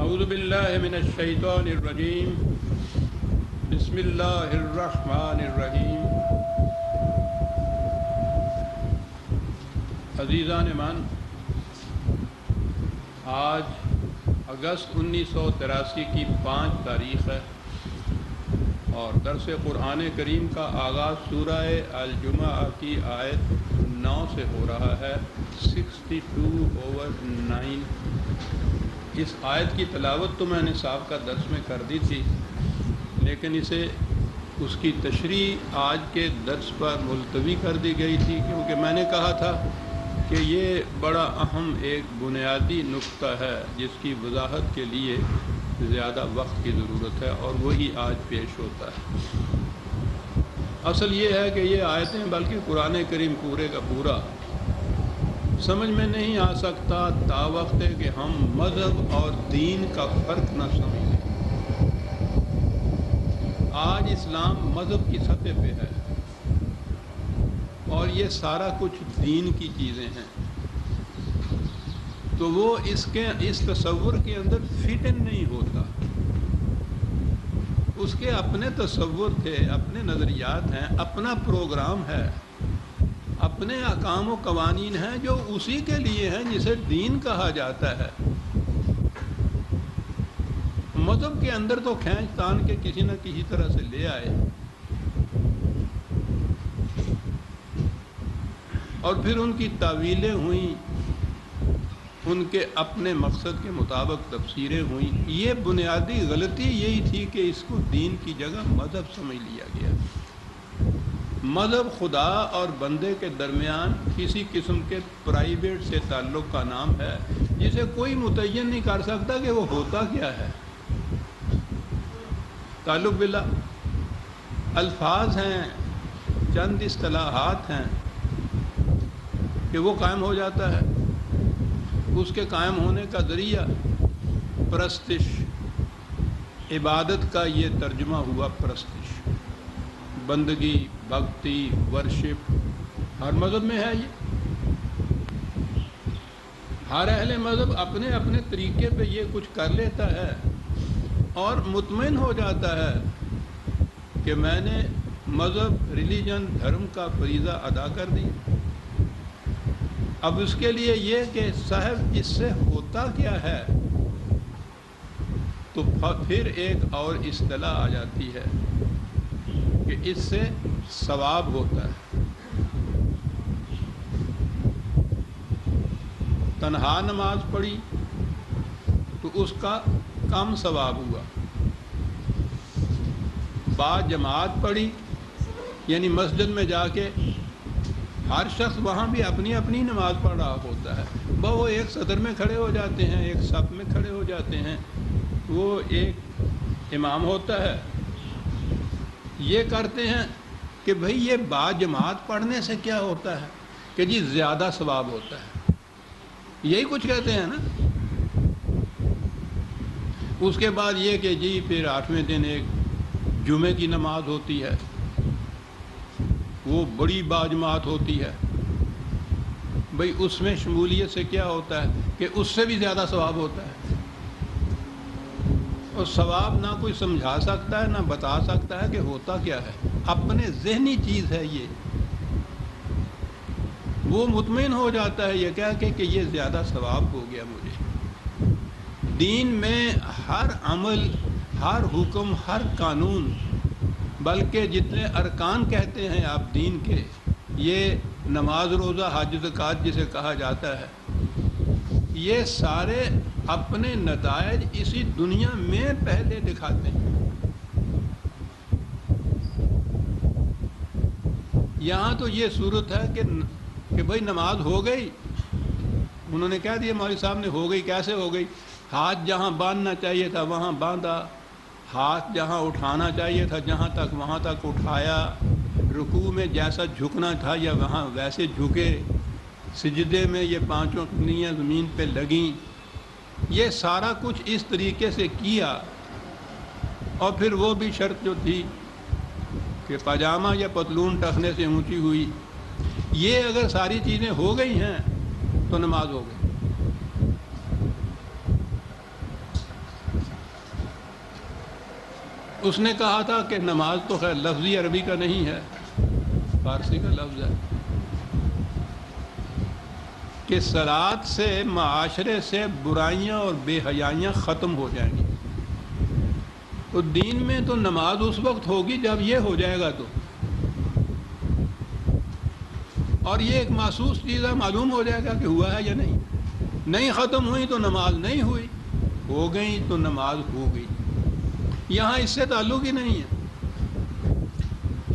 اعوذ باللہ من الشیطان الرجیم بسم اللہ الرحمن الرحیم۔ عزیزان ایمان، آج اگست 1983 کی 5 تاریخ ہے اور درس قرآن کریم کا آغاز سورہ الجمعہ کی آیت 9 سے ہو رہا ہے، 62/9۔ اس آیت کی تلاوت تو میں نے سابقہ درس میں کر دی تھی، لیکن اس کی تشریح آج کے درس پر ملتوی کر دی گئی تھی، کیونکہ میں نے کہا تھا کہ یہ بڑا اہم ایک بنیادی نقطہ ہے جس کی وضاحت کے لیے زیادہ وقت کی ضرورت ہے، اور وہی آج پیش ہوتا ہے۔ اصل یہ ہے کہ یہ آیتیں بلکہ قرآن کریم پورے کا پورا سمجھ میں نہیں آ سکتا تا وقت ہے کہ ہم مذہب اور دین کا فرق نہ سمجھیں۔ آج اسلام مذہب کی سطح پہ ہے اور یہ سارا کچھ دین کی چیزیں ہیں، تو وہ اس تصور کے اندر فٹ ان نہیں ہوتا۔ اس کے اپنے تصور تھے، اپنے نظریات ہیں، اپنا پروگرام ہے، اپنے احکام و قوانین ہیں جو اسی کے لیے ہیں جسے دین کہا جاتا ہے۔ مذہب کے اندر تو کھینچ تان کے کسی نہ کسی طرح سے لے آئے اور پھر ان کی تعویلیں ہوئیں، ان کے اپنے مقصد کے مطابق تفسیریں ہوئیں۔ یہ بنیادی غلطی یہی تھی کہ اس کو دین کی جگہ مذہب سمجھ لیا گیا۔ مذہب خدا اور بندے کے درمیان کسی قسم کے پرائیویٹ سے تعلق کا نام ہے جسے کوئی متعین نہیں کر سکتا کہ وہ ہوتا کیا ہے۔ تعلق باللہ الفاظ ہیں، چند اصطلاحات ہیں کہ وہ قائم ہو جاتا ہے۔ اس کے قائم ہونے کا ذریعہ پرستش، عبادت کا یہ ترجمہ ہوا پرستش، بندگی، بھکتی، ورشپ، ہر مذہب میں ہے یہ۔ ہر اہل مذہب اپنے اپنے طریقے پہ یہ کچھ کر لیتا ہے اور مطمئن ہو جاتا ہے کہ میں نے مذہب، ریلیجن، دھرم کا فریضہ ادا کر دی۔ اب اس کے لیے یہ کہ صاحب اس سے ہوتا کیا ہے، تو پھر ایک اور اصطلاح آ جاتی ہے کہ اس سے ثواب ہوتا ہے۔ تنہا نماز پڑھی تو اس کا کم ثواب ہوا، با جماعت پڑھی یعنی مسجد میں جا کے ہر شخص وہاں بھی اپنی اپنی نماز پڑھ رہا ہوتا ہے، وہ ایک صدر میں کھڑے ہو جاتے ہیں، ایک صف میں کھڑے ہو جاتے ہیں، وہ ایک امام ہوتا ہے۔ یہ کرتے ہیں کہ بھئی یہ با جماعت پڑھنے سے کیا ہوتا ہے کہ جی زیادہ ثواب ہوتا ہے، یہی کچھ کہتے ہیں نا۔ اس کے بعد یہ کہ جی پھر 8ویں دن ایک جمعے کی نماز ہوتی ہے، وہ بڑی با جماعت ہوتی ہے۔ بھئی اس میں شمولیت سے کیا ہوتا ہے کہ اس سے بھی زیادہ ثواب ہوتا ہے، اور ثواب نہ کوئی سمجھا سکتا ہے نہ بتا سکتا ہے کہ ہوتا کیا ہے، اپنے ذہنی چیز ہے یہ۔ وہ مطمئن ہو جاتا ہے یہ کہہ کے کہ یہ زیادہ ثواب ہو گیا مجھے۔ دین میں ہر عمل، ہر حکم، ہر قانون، بلکہ جتنے ارکان کہتے ہیں آپ دین کے، یہ نماز، روزہ، حج، زکوٰۃ جسے کہا جاتا ہے، یہ سارے اپنے نتائج اسی دنیا میں پہلے دکھاتے ہیں۔ یہاں تو یہ صورت ہے کہ بھائی نماز ہو گئی، انہوں نے کہہ دیا مولوی صاحب نے ہو گئی، کیسے ہو گئی؟ ہاتھ جہاں باندھنا چاہیے تھا وہاں باندھا، ہاتھ جہاں اٹھانا چاہیے تھا جہاں تک وہاں تک اٹھایا، رکوع میں جیسا جھکنا تھا یا وہاں ویسے جھکے، سجدے میں یہ 5 انگلیاں زمین پہ لگیں، یہ سارا کچھ اس طریقے سے کیا۔ اور پھر وہ بھی شرط جو تھی کہ پاجامہ یا پتلون ٹخنے سے اونچی ہوئی، یہ اگر ساری چیزیں ہو گئی ہیں تو نماز ہو گئی۔ اس نے کہا تھا کہ نماز تو خیر لفظی عربی کا نہیں ہے، فارسی کا لفظ ہے، کہ صلاۃ سے معاشرے سے برائیاں اور بے حیائیاں ختم ہو جائیں گی۔ تو دین میں تو نماز اس وقت ہوگی جب یہ ہو جائے گا، تو اور یہ ایک محسوس چیز ہے، معلوم ہو جائے گا کہ ہوا ہے یا نہیں۔ نہیں ختم ہوئی تو نماز نہیں ہوئی، ہو گئی تو نماز ہو گئی۔ یہاں اس سے تعلق ہی نہیں ہے۔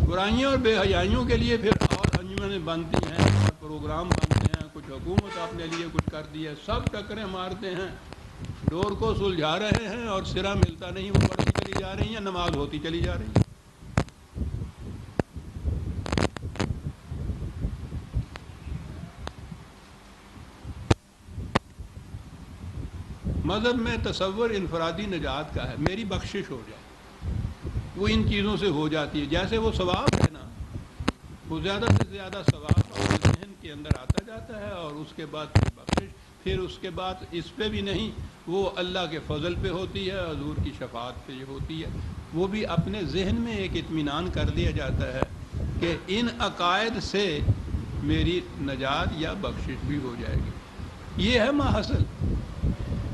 برائیوں اور بے حیائیوں کے لیے پھر اور انجمنیں بنتی ہیں اور پروگرام بنتے ہیں، کچھ حکومت اپنے لیے کچھ کرتی ہے، سب ٹکریں مارتے ہیں، ڈور کو سلجھا رہے ہیں اور سرا ملتا نہیں، وہ بڑھتی چلی جا رہی ہیں، نماز ہوتی چلی جا رہی ہے۔ مذہب میں تصور انفرادی نجات کا ہے، میری بخشش ہو جائے، وہ ان چیزوں سے ہو جاتی ہے۔ جیسے وہ ثواب ہے نا، وہ زیادہ سے زیادہ ثواب اپنے ذہن کے اندر آتا جاتا ہے، اور اس کے بعد پھر بخشش، پھر اس کے بعد اس پہ بھی نہیں، وہ اللہ کے فضل پہ ہوتی ہے، حضور کی شفاعت پہ یہ ہوتی ہے۔ وہ بھی اپنے ذہن میں ایک اطمینان کر دیا جاتا ہے کہ ان عقائد سے میری نجات یا بخشش بھی ہو جائے گی۔ یہ ہے ماحصل۔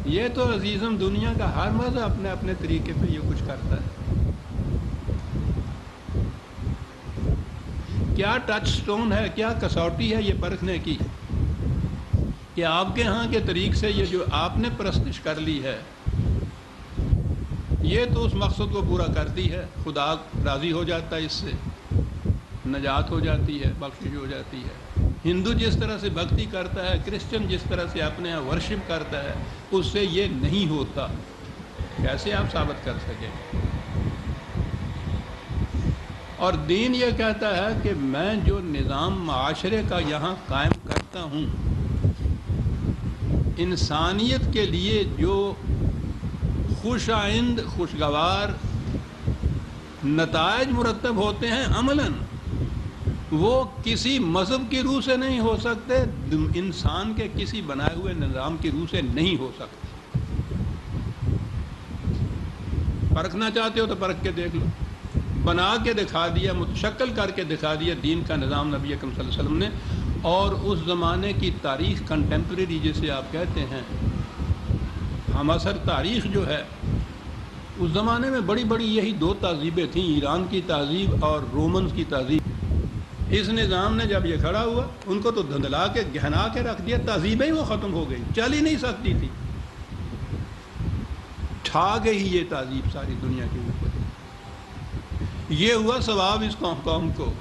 یہ تو عزیزم دنیا کا ہر مذہب اپنے اپنے طریقے پہ یہ کچھ کرتا ہے۔ کیا ٹچ سٹون ہے، کیا کسوٹی ہے یہ پرکھنے کی کہ آپ کے ہاں کے طریق سے یہ جو آپ نے پرستش کر لی ہے، یہ تو اس مقصد کو پورا کرتی ہے، خدا راضی ہو جاتا ہے، اس سے نجات ہو جاتی ہے، بخشش ہو جاتی ہے۔ ہندو جس طرح سے بھکتی کرتا ہے، کرسچن جس طرح سے اپنے یہاں ورشپ کرتا ہے، اس سے یہ نہیں ہوتا۔ کیسے آپ ثابت کر سکیں؟ اور دین یہ کہتا ہے کہ میں جو نظام معاشرے کا یہاں قائم کرتا ہوں، انسانیت کے لیے جو خوش آئند خوشگوار نتائج مرتب ہوتے ہیں عملاً، وہ کسی مذہب کی روح سے نہیں ہو سکتے، انسان کے کسی بنائے ہوئے نظام کی روح سے نہیں ہو سکتے۔ پرکھنا چاہتے ہو تو پرکھ کے دیکھ لو، بنا کے دکھا دیا، متشکل کر کے دکھا دیا دین کا نظام نبی اکرم صلی اللہ علیہ وسلم نے۔ اور اس زمانے کی تاریخ کنٹمپریری جسے آپ کہتے ہیں، ہم اثر تاریخ جو ہے، اس زمانے میں بڑی بڑی یہی دو تہذیبیں تھیں، ایران کی تہذیب اور رومنز کی تہذیب۔ اس نظام نے جب یہ کھڑا ہوا، ان کو تو دھندلا کے گہنا کے رکھ دیا، تہذیبیں ہی وہ ختم ہو گئی، چل ہی نہیں سکتی تھی، ٹھا گئی یہ تہذیب ساری دنیا کے اوپر۔ یہ ہوا ثواب اس قوم کو،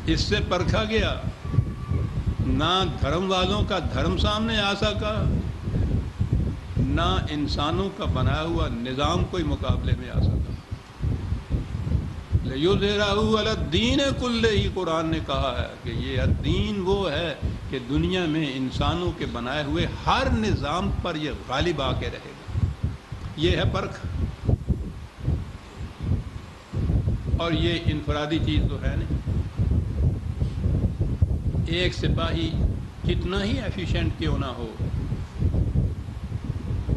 اس سے پرکھا گیا، نہ دھرم والوں کا دھرم سامنے آ سکا، نہ انسانوں کا بنایا ہوا نظام کوئی مقابلے میں آ سکا۔ لِيُظْهِرَهُ عَلَى الدِّينِ كُلِّهِ، قرآن نے کہا ہے کہ یہ دین وہ ہے کہ دنیا میں انسانوں کے بنائے ہوئے ہر نظام پر یہ غالب آ کے رہے گا۔ یہ ہے پرکھ، اور یہ انفرادی چیز تو ہے نہیں۔ ایک سپاہی کتنا ہی ایفیشینٹ کیوں نہ ہو،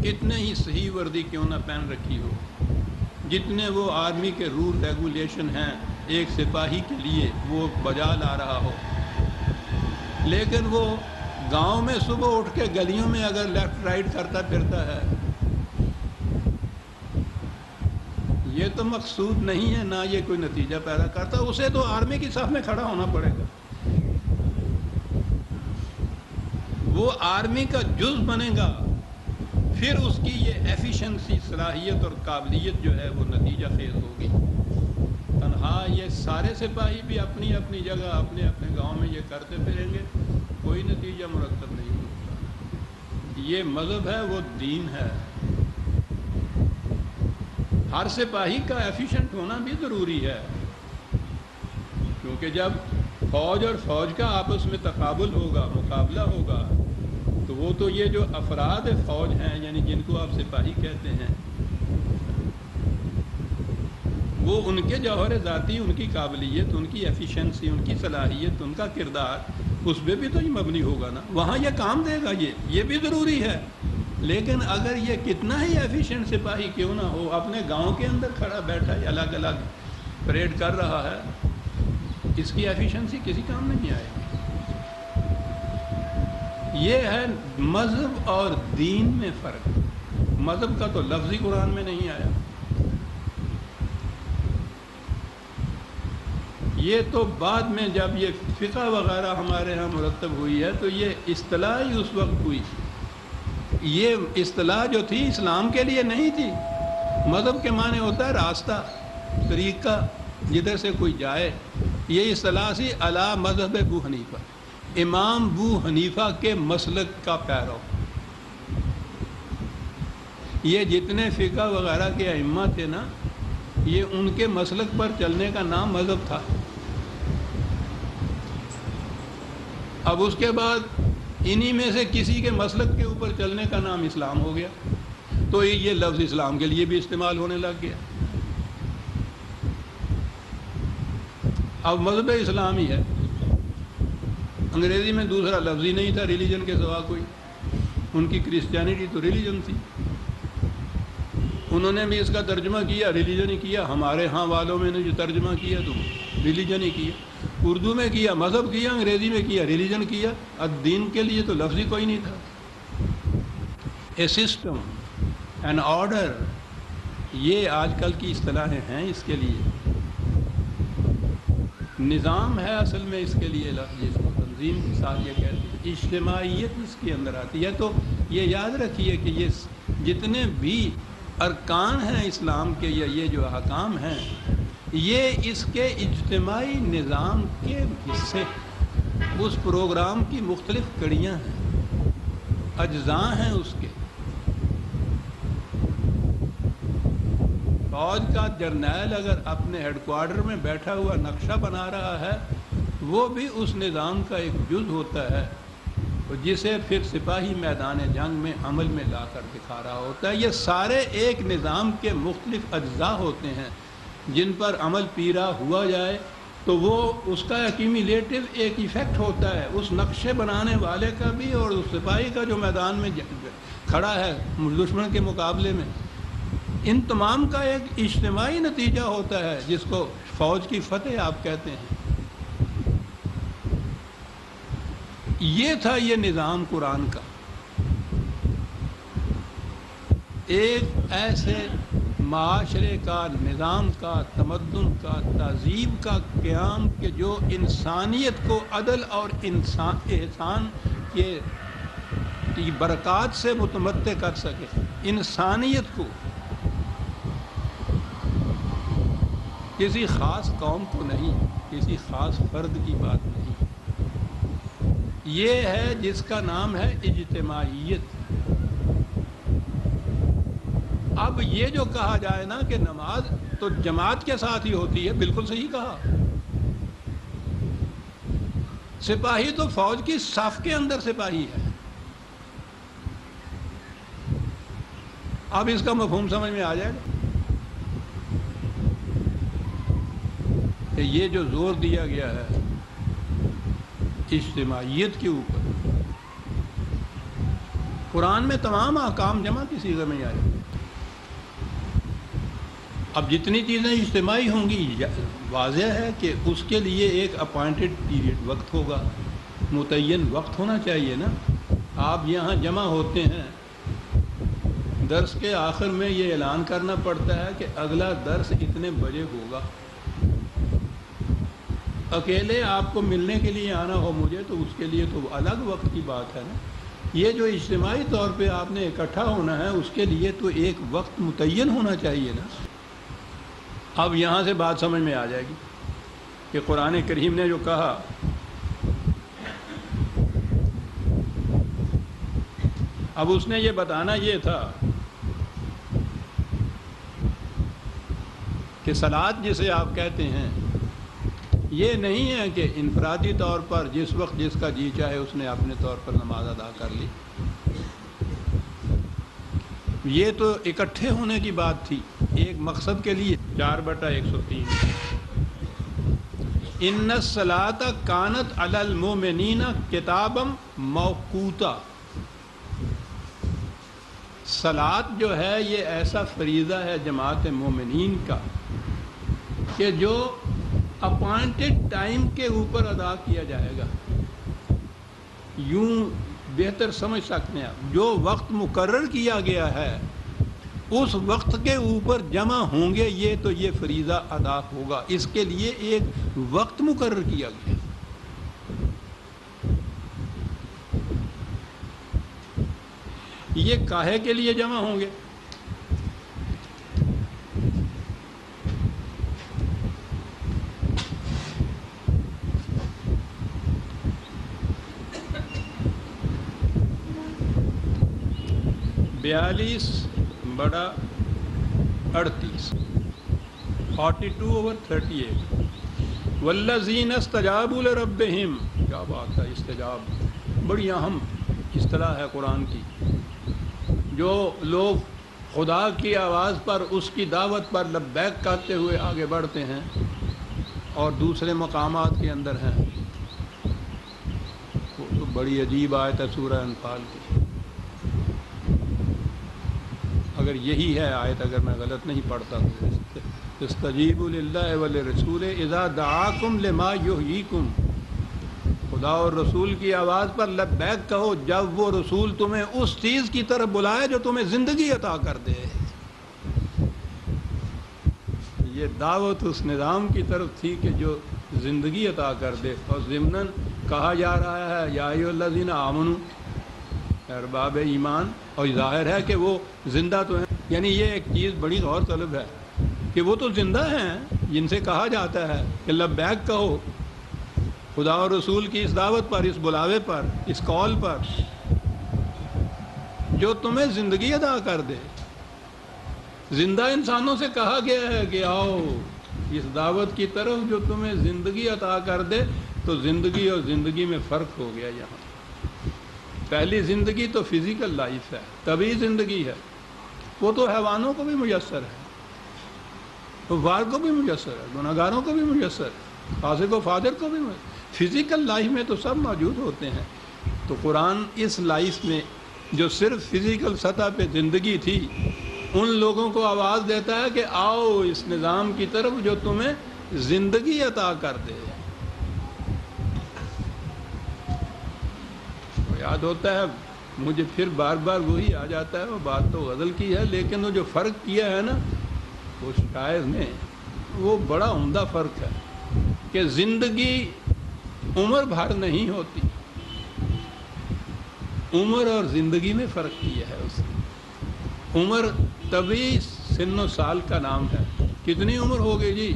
کتنے ہی صحیح وردی کیوں نہ پہن رکھی ہو، جتنے وہ آرمی کے رول ریگولیشن ہیں ایک سپاہی کے لیے وہ بجا لا رہا ہو، لیکن وہ گاؤں میں صبح اٹھ کے گلیوں میں اگر لیفٹ رائٹ کرتا پھرتا ہے، یہ تو مقصود نہیں ہے، نہ یہ کوئی نتیجہ پیدا کرتا، اسے تو آرمی کی صف میں کھڑا ہونا پڑے گا، وہ آرمی کا جز بنے گا، پھر اس کی یہ ایفیشنسی، صلاحیت اور قابلیت جو ہے وہ نتیجہ خیز ہوگی۔ تنہا یہ سارے سپاہی بھی اپنی اپنی جگہ اپنے اپنے گاؤں میں یہ کرتے پھریں گے، کوئی نتیجہ مرتب نہیں ہوگا۔ یہ مذہب ہے، وہ دین ہے۔ ہر سپاہی کا ایفیشنٹ ہونا بھی ضروری ہے، کیونکہ جب فوج اور فوج کا آپس میں تقابل ہوگا، مقابلہ ہوگا، تو وہ تو یہ جو افراد فوج ہیں، یعنی جن کو آپ سپاہی کہتے ہیں، وہ ان کے جوہر ذاتی، ان کی قابلیت، ان کی ایفیشنسی، ان کی صلاحیت، ان کا کردار، اس پہ بھی تو یہ مبنی ہوگا نا، وہاں یہ کام دے گا، یہ بھی ضروری ہے۔ لیکن اگر یہ کتنا ہی ایفیشینٹ سپاہی کیوں نہ ہو، اپنے گاؤں کے اندر کھڑا بیٹھا ہے، الگ الگ پریڈ کر رہا ہے، اس کی ایفیشنسی کسی کام نہیں آئے گی۔ یہ ہے مذہب اور دین میں فرق۔ مذہب کا تو لفظ ہی قرآن میں نہیں آیا، یہ تو بعد میں جب یہ فقہ وغیرہ ہمارے ہاں مرتب ہوئی ہے تو یہ اصطلاح ہی اس وقت ہوئی۔ یہ اصطلاح جو تھی اسلام کے لیے نہیں تھی۔ مذہب کے معنی ہوتا ہے راستہ، طریقہ، جدھر سے کوئی جائے۔ یہ اصطلاح سی علی مذہب ابو حنیفہ، امام ابو حنیفہ کے مسلک کا پیرو۔ یہ جتنے فقہ وغیرہ کے ائمہ تھے نا، یہ ان کے مسلک پر چلنے کا نام مذہب تھا۔ اب اس کے بعد انہی میں سے کسی کے مسلک کے اوپر چلنے کا نام اسلام ہو گیا، تو یہ لفظ اسلام کے لیے بھی استعمال ہونے لگ گیا۔ اب مذہب اسلامی ہے، انگریزی میں دوسرا لفظ ہی نہیں تھا ریلیجن کے سوا کوئی۔ ان کی کرسچینٹی تو ریلیجن تھی، انہوں نے بھی اس کا ترجمہ کیا، ریلیجن ہی کیا۔ ہمارے ہاں والوں میں نے جو ترجمہ کیا تو ریلیجن ہی کیا، اردو میں کیا مذہب کیا، انگریزی میں کیا ریلیجن کیا۔ الدین کے لیے تو لفظ ہی کوئی نہیں تھا۔ اے سسٹم، این آرڈر، یہ آج کل کی اصطلاحیں ہیں اس کے لیے۔ نظام ہے اصل میں اس کے لیے لفظ، جس کو تنظیم کے ساتھ یہ کہتے ہیں، اجتماعیت اس کے اندر آتی ہے۔ تو یہ یاد رکھیے کہ یہ جتنے بھی ارکان ہیں اسلام کے، یا یہ جو احکام ہیں، یہ اس کے اجتماعی نظام کے حصے، اس پروگرام کی مختلف کڑیاں ہیں، اجزاء ہیں اس کے۔ فوج کا جرنیل اگر اپنے ہیڈ کوارٹر میں بیٹھا ہوا نقشہ بنا رہا ہے، وہ بھی اس نظام کا ایک جز ہوتا ہے، جسے پھر سپاہی میدان جنگ میں عمل میں لا کر دکھا رہا ہوتا ہے۔ یہ سارے ایک نظام کے مختلف اجزاء ہوتے ہیں، جن پر عمل پیرا ہوا جائے تو وہ اس کا ایکیومولیٹو ایک ایفیکٹ ہوتا ہے، اس نقشے بنانے والے کا بھی اور اس سپاہی کا جو میدان میں کھڑا ہے دشمن کے مقابلے میں، ان تمام کا ایک اجتماعی نتیجہ ہوتا ہے، جس کو فوج کی فتح آپ کہتے ہیں۔ یہ تھا یہ نظام قرآن کا، ایک ایسے معاشرے کا، نظام کا، تمدن کا، تہذیب کا قیام کہ جو انسانیت کو عدل اور احسان کے برکات سے متمتع کر سکے، انسانیت کو، کسی خاص قوم کو نہیں، کسی خاص فرد کی بات نہیں۔ یہ ہے جس کا نام ہے اجتماعیت۔ اب یہ جو کہا جائے نا کہ نماز تو جماعت کے ساتھ ہی ہوتی ہے، بالکل صحیح کہا۔ سپاہی تو فوج کی صف کے اندر سپاہی ہے۔ اب اس کا مفہوم سمجھ میں آ جائے گا کہ یہ جو زور دیا گیا ہے اجتماعیت کے اوپر، قرآن میں تمام احکام جمع کی صیغے میں آئے۔ اب جتنی چیزیں اجتماعی ہوں گی، واضح ہے کہ اس کے لیے ایک اپوائنٹڈ پیریڈ، وقت ہوگا، متعین وقت ہونا چاہیے نا۔ آپ یہاں جمع ہوتے ہیں، درس کے آخر میں یہ اعلان کرنا پڑتا ہے کہ اگلا درس اتنے بجے ہوگا۔ اکیلے آپ کو ملنے کے لیے آنا ہو مجھے تو اس کے لیے تو الگ وقت کی بات ہے نا۔ یہ جو اجتماعی طور پہ آپ نے اکٹھا ہونا ہے، اس کے لیے تو ایک وقت متعین ہونا چاہیے نا۔ اب یہاں سے بات سمجھ میں آ جائے گی کہ قرآن کریم نے جو کہا، اب اس نے یہ بتانا یہ تھا کہ صلاۃ جسے آپ کہتے ہیں، یہ نہیں ہے کہ انفرادی طور پر جس وقت جس کا جی چاہے اس نے اپنے طور پر نماز ادا کر لی۔ یہ تو اکٹھے ہونے کی بات تھی ایک مقصد کے لیے۔ 4/103 ان الصلاۃ کانت علی المؤمنین کتابا موقوتا۔ صلاۃ جو ہے یہ ایسا فریضہ ہے جماعت مومنین کا کہ جو اپوائنٹڈ ٹائم کے اوپر ادا کیا جائے گا. یوں بہتر سمجھ سکتے ہیں آپ، جو وقت مقرر کیا گیا ہے اس وقت کے اوپر جمع ہوں گے یہ فریضہ ادا ہوگا. اس کے لیے ایک وقت مقرر کیا گیا. یہ کاہے کے لیے جمع ہوں گے؟ بیالیس بڑا 38، 42/38. والذین استجابوا لربہم، کیا بات ہے، استجاب بڑی اہم اصطلاح ہے قرآن کی. جو لوگ خدا کی آواز پر، اس کی دعوت پر لبیک کہتے ہوئے آگے بڑھتے ہیں اور دوسرے مقامات کے اندر ہیں، وہ تو بڑی عجیب آیت ہے سورہ انفال کی. اگر یہی ہے آیت، اگر میں غلط نہیں پڑھتا تو استجیبوا للہ وللرسول اذا دعاکم لما یحییکم، خدا اور رسول کی آواز پر لبیک کہو جب وہ رسول تمہیں اس چیز کی طرف بلائے جو تمہیں زندگی عطا کر دے. یہ دعوت اس نظام کی طرف تھی کہ جو زندگی عطا کر دے، اور ضمناً کہا جا رہا ہے یا ایھا الذین آمنوا، ارباب ایمان، اور ظاہر ہے کہ وہ زندہ تو ہیں. یعنی یہ ایک چیز بڑی غور طلب ہے کہ وہ تو زندہ ہیں جن سے کہا جاتا ہے کہ لبیک کہو خدا اور رسول کی اس دعوت پر، اس بلاوے پر، اس کال پر جو تمہیں زندگی عطا کر دے. زندہ انسانوں سے کہا گیا ہے کہ آؤ اس دعوت کی طرف جو تمہیں زندگی عطا کر دے. تو زندگی اور زندگی میں فرق ہو گیا. یہاں پہلی زندگی تو فزیکل لائف ہے، طبعی زندگی ہے، وہ تو حیوانوں کو بھی میسر ہے، کفار کو بھی میسر ہے، گناہگاروں کو بھی میسر ہے، فاسق و فاجر کو بھی میسر. فزیکل لائف میں تو سب موجود ہوتے ہیں. تو قرآن اس لائف میں جو صرف فزیکل سطح پہ زندگی تھی، ان لوگوں کو آواز دیتا ہے کہ آؤ اس نظام کی طرف جو تمہیں زندگی عطا کر دے. یاد ہوتا ہے مجھے، پھر بار بار وہی آ جاتا ہے، وہ بات تو غزل کی ہے لیکن وہ جو فرق کیا ہے نا وہ شاعر نے، وہ بڑا عمدہ فرق ہے کہ زندگی عمر بھر نہیں ہوتی. عمر اور زندگی میں فرق کیا ہے اس نے. عمر طبعی سن و سال کا نام ہے. کتنی عمر ہو گئی جی؟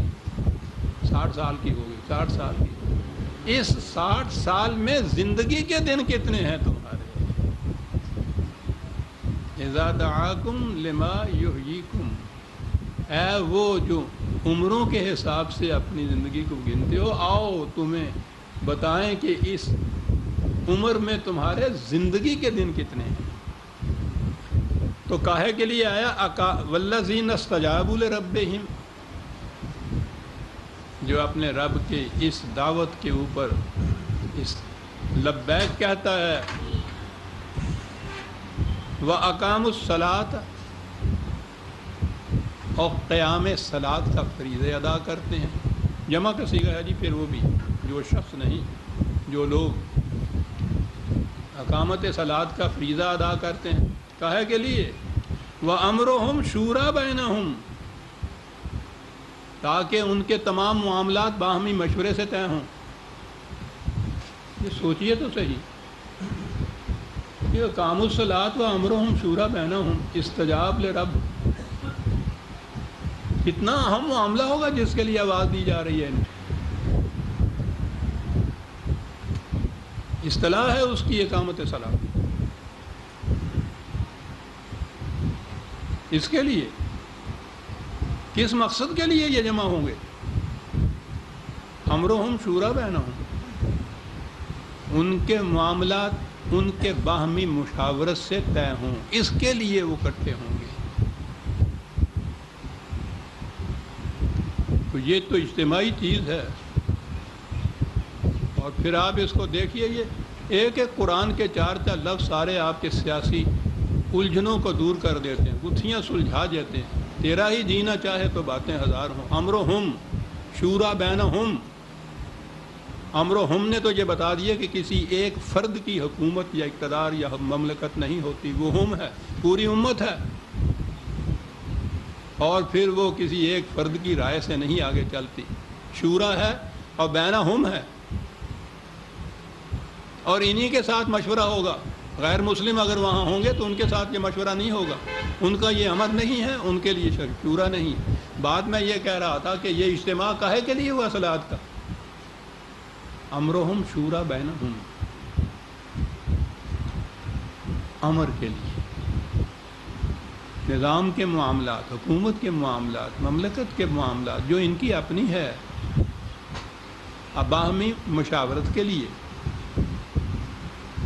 60 سال کی ہوگی، 60 سال کی. اس 60 سال میں زندگی کے دن کتنے ہیں تمہارے؟ اذا دعاکم لما یحییکم، اے وہ جو عمروں کے حساب سے اپنی زندگی کو گنتے ہو، آؤ تمہیں بتائیں کہ اس عمر میں تمہارے زندگی کے دن کتنے ہیں. تو کاہے کے لیے آیا؟ والذین استجابوا لربہم، جو اپنے رب کے اس دعوت کے اوپر اس لبیک کہتا ہے، وَأَقَامُوا الصَّلَاةَ، اور قیام صلاۃ کا فریضہ ادا کرتے ہیں. جمع کا صیغہ ہے جی، پھر وہ بھی جو شخص نہیں، جو لوگ اقامت صلاۃ کا فریضہ ادا کرتے ہیں. کاہے کے لیے؟ وَأَمْرُهُمْ شُورَىٰ بَيْنَهُمْ، تاکہ ان کے تمام معاملات باہمی مشورے سے طے ہوں. یہ سوچئے تو صحیح کہ اقاموا الصلاۃ وَأَمْرُهُمْ شُورَىٰ بَيْنَهُمْ، استجاب لرب، کتنا اہم معاملہ ہوگا جس کے لیے آواز دی جا رہی ہے. اصطلاح ہے اس کی اقامت صلاۃ. اس کے لیے کس مقصد کے لیے یہ جمع ہوں گے؟ امرہم شورا بینہم، ان کے معاملات ان کے باہمی مشاورت سے طے ہوں، اس کے لیے وہ اکٹھے ہوں گے. تو یہ تو اجتماعی چیز ہے. اور پھر آپ اس کو دیکھیے، یہ ایک ایک قرآن کے 4 لفظ سارے آپ کے سیاسی الجھنوں کو دور کر دیتے ہیں، گتھیاں سلجھا دیتے ہیں۔ تیرا ہی جینا چاہے تو باتیں ہزار ہوں، امرہم شورا بینہم۔ امرہم نے تو یہ بتا دیا کہ کسی ایک فرد کی حکومت یا اقتدار یا مملکت نہیں ہوتی، وہ ہم ہے، پوری امت ہے، اور پھر وہ کسی ایک فرد کی رائے سے نہیں آگے چلتی، شورا ہے اور بینہم ہے، اور انہی کے ساتھ مشورہ ہوگا۔ غیر مسلم اگر وہاں ہوں گے تو ان کے ساتھ یہ مشورہ نہیں ہوگا، ان کا یہ امر نہیں ہے، ان کے لیے شورا نہیں۔ بات میں یہ کہہ رہا تھا کہ یہ اجتماع کاہے کے لیے ہوا صلاۃ کا؟ امرہم شورا بینہم، امر کے لیے، نظام کے معاملات، حکومت کے معاملات، مملکت کے معاملات جو ان کی اپنی ہے، باہمی مشاورت کے لیے۔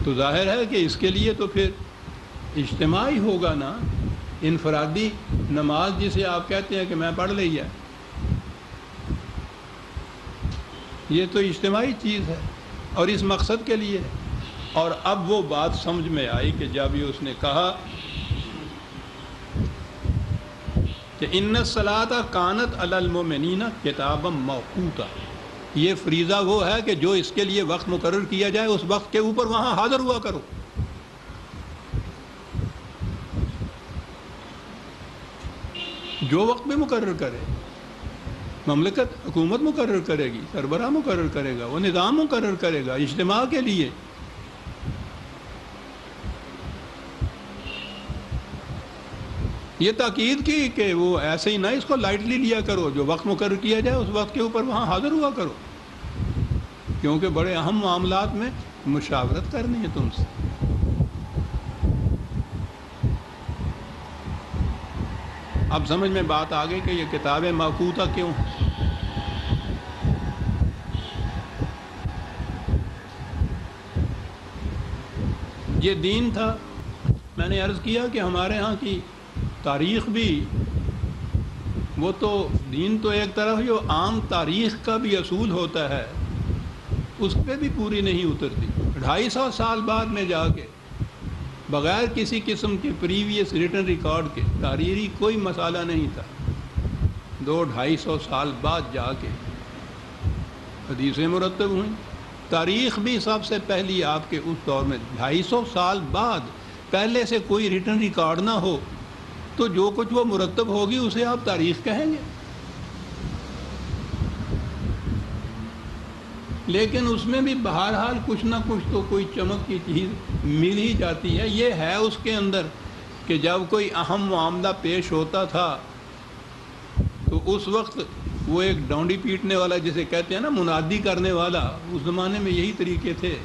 تو ظاہر ہے کہ اس کے لیے تو پھر اجتماعی ہوگا نا، انفرادی نماز جسے آپ کہتے ہیں کہ میں پڑھ لیا، یہ تو اجتماعی چیز ہے اور اس مقصد کے لیے ہے۔ اور اب وہ بات سمجھ میں آئی کہ جب یہ اس نے کہا کہ ان الصلاۃ کانت علی المؤمنین کتابا موقوتا، یہ فریضہ وہ ہے کہ جو اس کے لیے وقت مقرر کیا جائے اس وقت کے اوپر وہاں حاضر ہوا کرو۔ جو وقت بھی مقرر کرے، مملکت حکومت مقرر کرے گی، سربراہ مقرر کرے گا، وہ نظام مقرر کرے گا اجتماع کے لیے۔ یہ تاکید کی کہ وہ ایسے ہی نہ اس کو لائٹلی لیا کرو، جو وقت مقرر کیا جائے اس وقت کے اوپر وہاں حاضر ہوا کرو، کیونکہ بڑے اہم معاملات میں مشاورت کرنی ہے تم سے۔ اب سمجھ میں بات آ گئی کہ یہ کتاب موقوتہ کیوں ہے۔ یہ دین تھا۔ میں نے عرض کیا کہ ہمارے ہاں کی تاریخ بھی، وہ تو دین تو ایک طرف جو عام تاریخ کا بھی اصول ہوتا ہے اس پہ بھی پوری نہیں اترتی۔ 250 سال بعد میں جا کے بغیر کسی قسم کے پریویس ریٹن ریکارڈ کے، تحریری کوئی مسئلہ نہیں تھا، 200-250 سال بعد جا کے حدیثیں مرتب ہوئیں۔ تاریخ بھی سب سے پہلی آپ کے اس دور میں 250 سال بعد، پہلے سے کوئی ریٹن ریکارڈ نہ ہو تو جو کچھ وہ مرتب ہوگی اسے آپ تاریخ کہیں گے۔ لیکن اس میں بھی بہرحال کچھ نہ کچھ تو کوئی چمک کی چیز مل ہی جاتی ہے۔ یہ ہے اس کے اندر کہ جب کوئی اہم معاملہ پیش ہوتا تھا تو اس وقت وہ ایک ڈونڈی پیٹنے والا جسے کہتے ہیں نا، منادی کرنے والا، اس زمانے میں یہی طریقے تھے،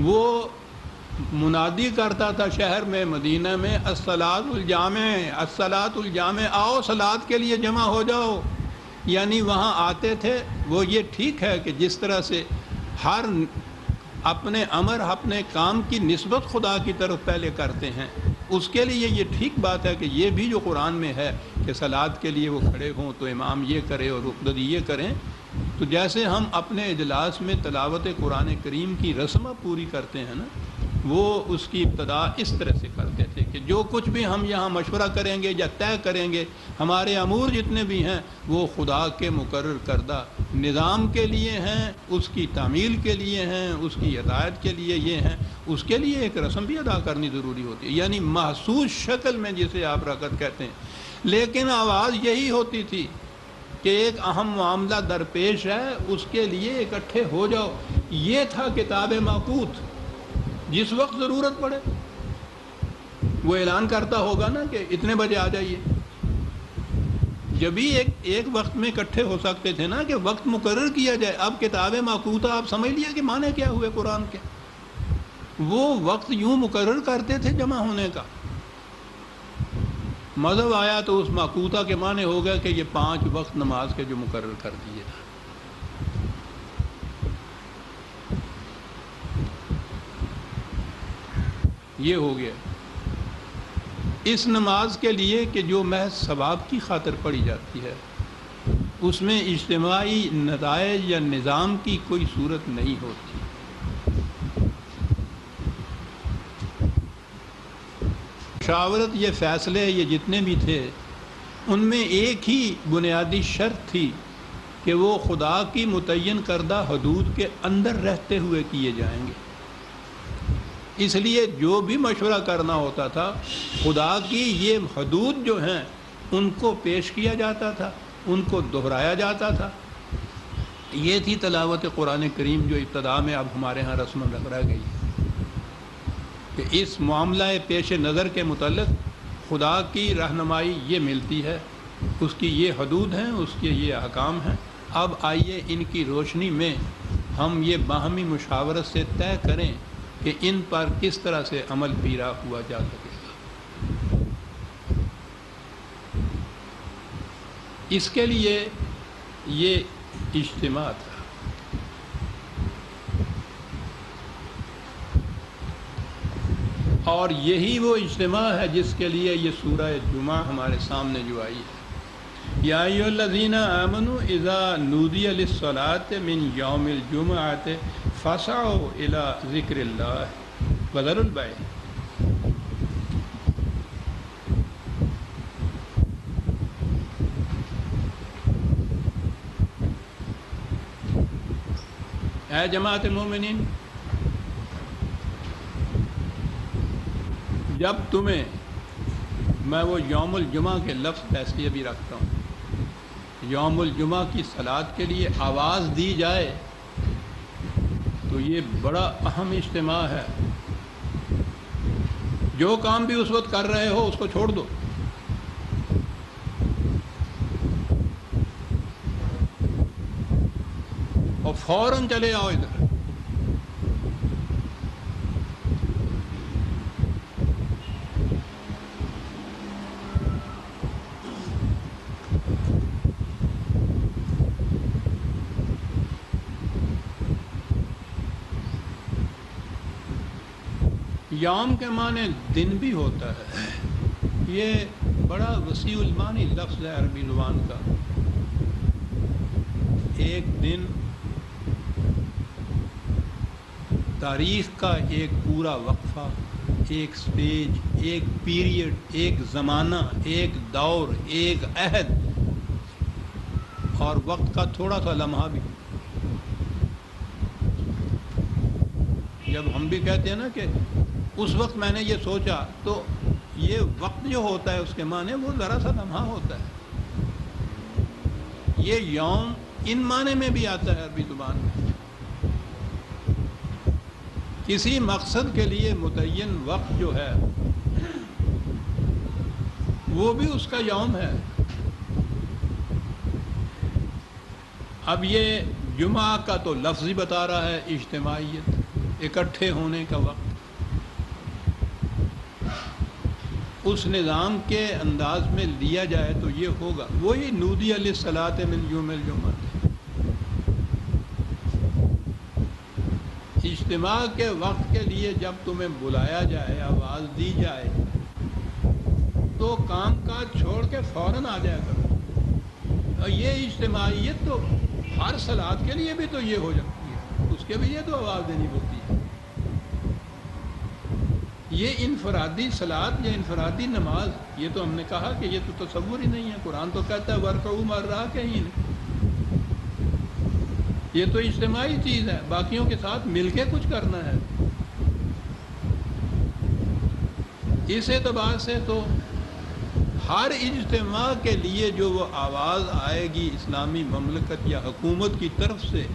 وہ منادی کرتا تھا شہر میں، مدینہ میں، الصلاۃ الجامع، الصلاۃ الجامع، آؤ صلاۃ کے لیے جمع ہو جاؤ۔ یعنی وہاں آتے تھے۔ وہ یہ ٹھیک ہے کہ جس طرح سے ہر اپنے امر، اپنے کام کی نسبت خدا کی طرف پہلے کرتے ہیں، اس کے لیے یہ ٹھیک بات ہے کہ یہ بھی جو قرآن میں ہے کہ صلاۃ کے لیے وہ کھڑے ہوں تو امام یہ کرے اور رقدی یہ کریں، تو جیسے ہم اپنے اجلاس میں تلاوت قرآن کریم کی رسمہ پوری کرتے ہیں نا، وہ اس کی ابتدا اس طرح سے کرتے تھے کہ جو کچھ بھی ہم یہاں مشورہ کریں گے یا طے کریں گے، ہمارے امور جتنے بھی ہیں وہ خدا کے مقرر کردہ نظام کے لیے ہیں، اس کی تعمیل کے لیے ہیں، اس کی ہدایت کے لیے یہ ہیں، اس کے لیے ایک رسم بھی ادا کرنی ضروری ہوتی ہے، یعنی محسوس شکل میں جسے آپ رکعت کہتے ہیں۔ لیکن آواز یہی ہوتی تھی کہ ایک اہم معاملہ درپیش ہے، اس کے لیے اکٹھے ہو جاؤ۔ یہ تھا کتاب موقوت، جس وقت ضرورت پڑے وہ اعلان کرتا ہوگا نا کہ اتنے بجے آ جائیے۔ جبھی ایک وقت میں اکٹھے ہو سکتے تھے نا کہ وقت مقرر کیا جائے۔ اب کتاب موقوتہ آپ سمجھ لیا کہ معنی کیا ہوئے قرآن کے؟ وہ وقت یوں مقرر کرتے تھے جمع ہونے کا۔ مذہب آیا تو اس موقوتہ کے معنی ہو گیا کہ یہ 5 وقت نماز کے جو مقرر کر دیے۔ یہ ہو گیا اس نماز کے لیے کہ جو محض ثواب کی خاطر پڑھی جاتی ہے، اس میں اجتماعی نتائج یا نظام کی کوئی صورت نہیں ہوتی۔ مشاورت، یہ فیصلے یہ جتنے بھی تھے ان میں ایک ہی بنیادی شرط تھی کہ وہ خدا کی متعین کردہ حدود کے اندر رہتے ہوئے کیے جائیں گے۔ اس لیے جو بھی مشورہ کرنا ہوتا تھا خدا کی یہ حدود جو ہیں ان کو پیش کیا جاتا تھا، ان کو دہرایا جاتا تھا۔ یہ تھی تلاوت قرآن کریم جو ابتدا میں اب ہمارے ہاں رسم رہ گئی ہے کہ اس معاملہ پیش نظر کے متعلق خدا کی رہنمائی یہ ملتی ہے، اس کی یہ حدود ہیں، اس کے یہ احکام ہیں۔ اب آئیے ان کی روشنی میں ہم یہ باہمی مشاورت سے طے کریں کہ ان پر کس طرح سے عمل پیرا ہوا جا سکے گا۔ اس کے لیے یہ اجتماع تھا۔ اور یہی وہ اجتماع ہے جس کے لیے یہ سورہ جمعہ ہمارے سامنے جو آئی ہے۔ یا ایھا الذین آمنوا اذا نودی للصلاۃ من یوم الجمعۃ فاسعوا الی ذکر اللہ وذروا البیع۔ اے جماعت مومنین، جب تمہیں میں وہ یوم الجمعہ کے لفظ ایسے بھی رکھتا ہوں، یوم الجمعہ کی صلاۃ کے لیے آواز دی جائے تو یہ بڑا اہم اجتماع ہے۔ جو کام بھی اس وقت کر رہے ہو اس کو چھوڑ دو، اور فوراً چلے آؤ ادھر۔ یوم کے معنی دن بھی ہوتا ہے، یہ بڑا وسیع المعنی لفظ ہے عربی زبان کا۔ ایک دن تاریخ کا ایک پورا وقفہ، ایک سٹیج، ایک پیریڈ، ایک زمانہ، ایک دور، ایک عہد، اور وقت کا تھوڑا سا لمحہ بھی۔ جب ہم بھی کہتے ہیں نا کہ اس وقت میں نے یہ سوچا، تو یہ وقت جو ہوتا ہے اس کے معنی وہ ذرا سا لمحہ ہوتا ہے۔ یہ یوم ان معنی میں بھی آتا ہے عربی زبان میں، کسی مقصد کے لیے متعین وقت جو ہے وہ بھی اس کا یوم ہے۔ اب یہ جمعہ کا تو لفظ ہی بتا رہا ہے اجتماعیت، اکٹھے ہونے کا وقت۔ اس نظام کے انداز میں لیا جائے تو یہ ہوگا، وہی نودی للصلاۃ من یوم الجمعہ۔ اجتماع کے وقت کے لیے جب تمہیں بلایا جائے، آواز دی جائے، تو کام کاج چھوڑ کے فوراً آ جایا کرو۔ اور یہ اجتماعیت تو ہر صلاۃ کے لیے بھی تو یہ ہو جاتی ہے، اس کے بھی یہ تو آواز دینی ہوتی ہے۔ یہ انفرادی صلاۃ یا انفرادی نماز، یہ تو ہم نے کہا کہ یہ تو تصور ہی نہیں ہے۔ قرآن تو کہتا ہے وَارْكَعُوا مَعَ الرَّاكِعِينَ، یہ تو اجتماعی چیز ہے، باقیوں کے ساتھ مل کے کچھ کرنا ہے۔ اس اعتبار سے تو ہر اجتماع کے لیے جو وہ آواز آئے گی اسلامی مملکت یا حکومت کی طرف سے،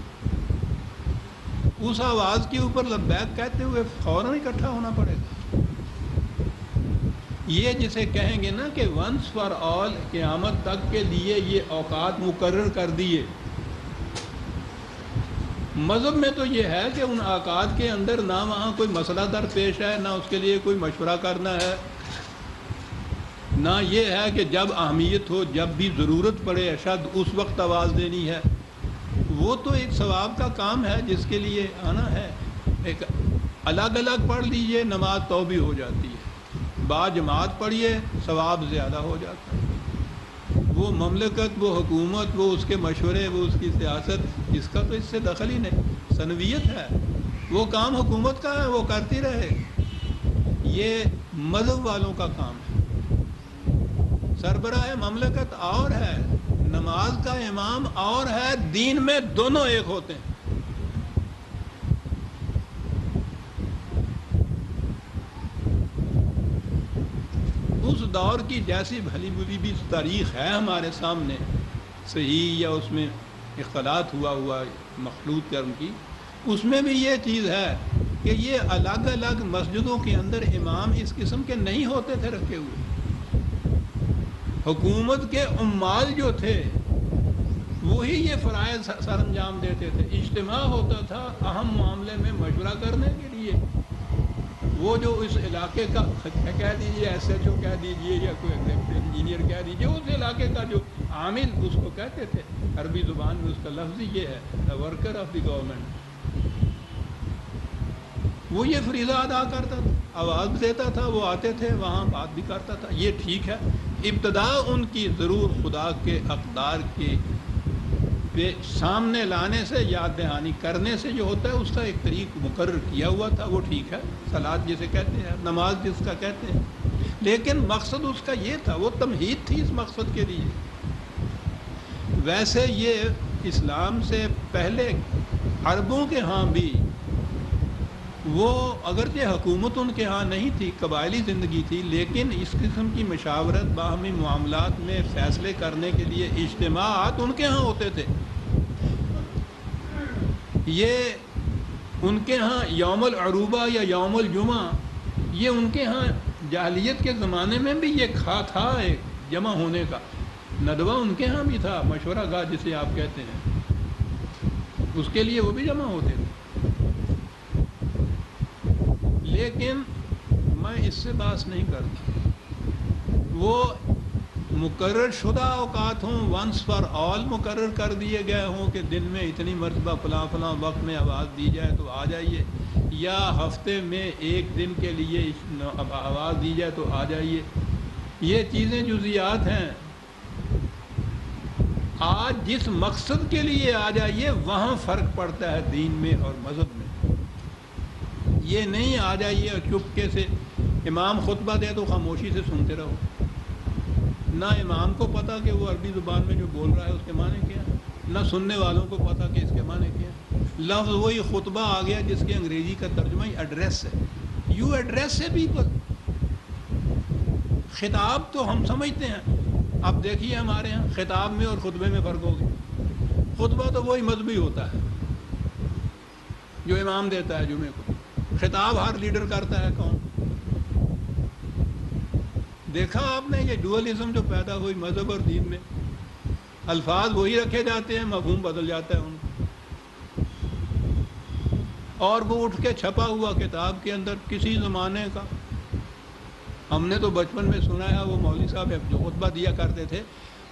اس آواز کے اوپر لبیک کہتے ہوئے فوراً اکٹھا ہونا پڑے گا۔ یہ جسے کہیں گے نا کہ ونس فار آل، قیامت تک کے لیے یہ اوقات مقرر کر دیے۔ مذہب میں تو یہ ہے کہ ان اوقات کے اندر نہ وہاں کوئی مسئلہ درپیش ہے، نہ اس کے لیے کوئی مشورہ کرنا ہے، نہ یہ ہے کہ جب اہمیت ہو، جب بھی ضرورت پڑے اشد اس وقت آواز دینی ہے۔ وہ تو ایک ثواب کا کام ہے جس کے لیے آنا ہے۔ ایک الگ الگ پڑھ لیجئے نماز تو بھی ہو جاتی ہے، با جماعت پڑھیے ثواب زیادہ ہو جاتا ہے۔ وہ مملکت، وہ حکومت، وہ اس کے مشورے، وہ اس کی سیاست، اس کا تو اس سے دخل ہی نہیں، ثنویت ہے۔ وہ کام حکومت کا ہے، وہ کرتی رہے۔ یہ مذہب والوں کا کام ہے، سربراہ مملکت اور ہے، نماز کا امام اور ہے، دین میں دونوں ایک ہوتے ہیں۔ اس دور کی جیسی بھلی بری بھی تاریخ ہے ہمارے سامنے، صحیح یا اس میں اختلاط ہوا مخلوط کرم کی، اس میں بھی یہ چیز ہے کہ یہ الگ الگ مسجدوں کے اندر امام اس قسم کے نہیں ہوتے تھے رکھے ہوئے۔ حکومت کے عمال جو تھے وہی یہ فرائض سر انجام دیتے تھے، اجتماع ہوتا تھا اہم معاملے میں مشورہ کرنے کے لیے۔ وہ جو اس علاقے کا کہہ دیجیے ایس ایچ او کہہ دیجیے یا کوئی ایگزیکٹو انجینئر کہہ دیجیے، اس علاقے کا جو عامل اس کو کہتے تھے، عربی زبان میں اس کا لفظ یہ ہے the worker of the government. وہ یہ فریضہ ادا کرتا تھا، آواز دیتا تھا، وہ آتے تھے وہاں بات بھی کرتا تھا، یہ ٹھیک ہے۔ ابتدا ان کی ضرور خدا کے اقدار کے سامنے لانے سے، یاد دہانی کرنے سے جو ہوتا ہے اس کا ایک طریق مقرر کیا ہوا تھا، وہ ٹھیک ہے، صلاۃ جسے کہتے ہیں، نماز جس کا کہتے ہیں، لیکن مقصد اس کا یہ تھا، وہ تمہید تھی اس مقصد کے لیے۔ ویسے یہ اسلام سے پہلے عربوں کے ہاں بھی وہ اگرچہ حکومت ان کے ہاں نہیں تھی، قبائلی زندگی تھی، لیکن اس قسم کی مشاورت، باہمی معاملات میں فیصلے کرنے کے لیے اجتماعات ان کے ہاں ہوتے تھے۔ یہ ان کے ہاں یوم العروبہ یا یوم الجمعہ، یہ ان کے ہاں جاہلیت کے زمانے میں بھی یہ تھا ایک جمع ہونے کا ندوہ، ان کے ہاں بھی تھا، مشورہ گاہ جسے آپ کہتے ہیں، اس کے لیے وہ بھی جمع ہوتے تھے۔ لیکن میں اس سے بحث نہیں کرتا، وہ مقرر شدہ اوقات ہوں، ونس فار آل مقرر کر دیے گئے ہوں کہ دن میں اتنی مرتبہ فلاں فلاں وقت میں آواز دی جائے تو آ جائیے، یا ہفتے میں ایک دن کے لیے آواز دی جائے تو آ جائیے، یہ چیزیں جزیات ہیں۔ آج جس مقصد کے لیے آ جائیے وہاں فرق پڑتا ہے دین میں اور مذہب میں۔ یہ نہیں آ جائیے اور چپکے سے امام خطبہ دے تو خاموشی سے سنتے رہو، نہ امام کو پتہ کہ وہ عربی زبان میں جو بول رہا ہے اس کے معنی کیا ہے، نہ سننے والوں کو پتہ کہ اس کے معنی کیا ہے۔ لفظ وہی خطبہ آ گیا جس کے انگریزی کا ترجمہ ہی ایڈریس ہے، یو ایڈریس ہے پیپل۔ خطاب تو ہم سمجھتے ہیں، اب دیکھیے ہمارے ہاں خطاب میں اور خطبے میں فرق ہو گیا۔ خطبہ تو وہی مذہبی ہوتا ہے جو امام دیتا ہے جمعے کو، خطاب ہر لیڈر کرتا ہے کون؟ دیکھا آپ نے یہ ڈوئلزم جو پیدا ہوئی مذہب اور دین میں، الفاظ وہی رکھے جاتے ہیں، مفہوم بدل جاتا ہے ان کا، اور وہ اٹھ کے چھپا ہوا کتاب کے اندر کسی زمانے کا، ہم نے تو بچپن میں سنا ہے، وہ مولوی صاحب جو خطبہ دیا کرتے تھے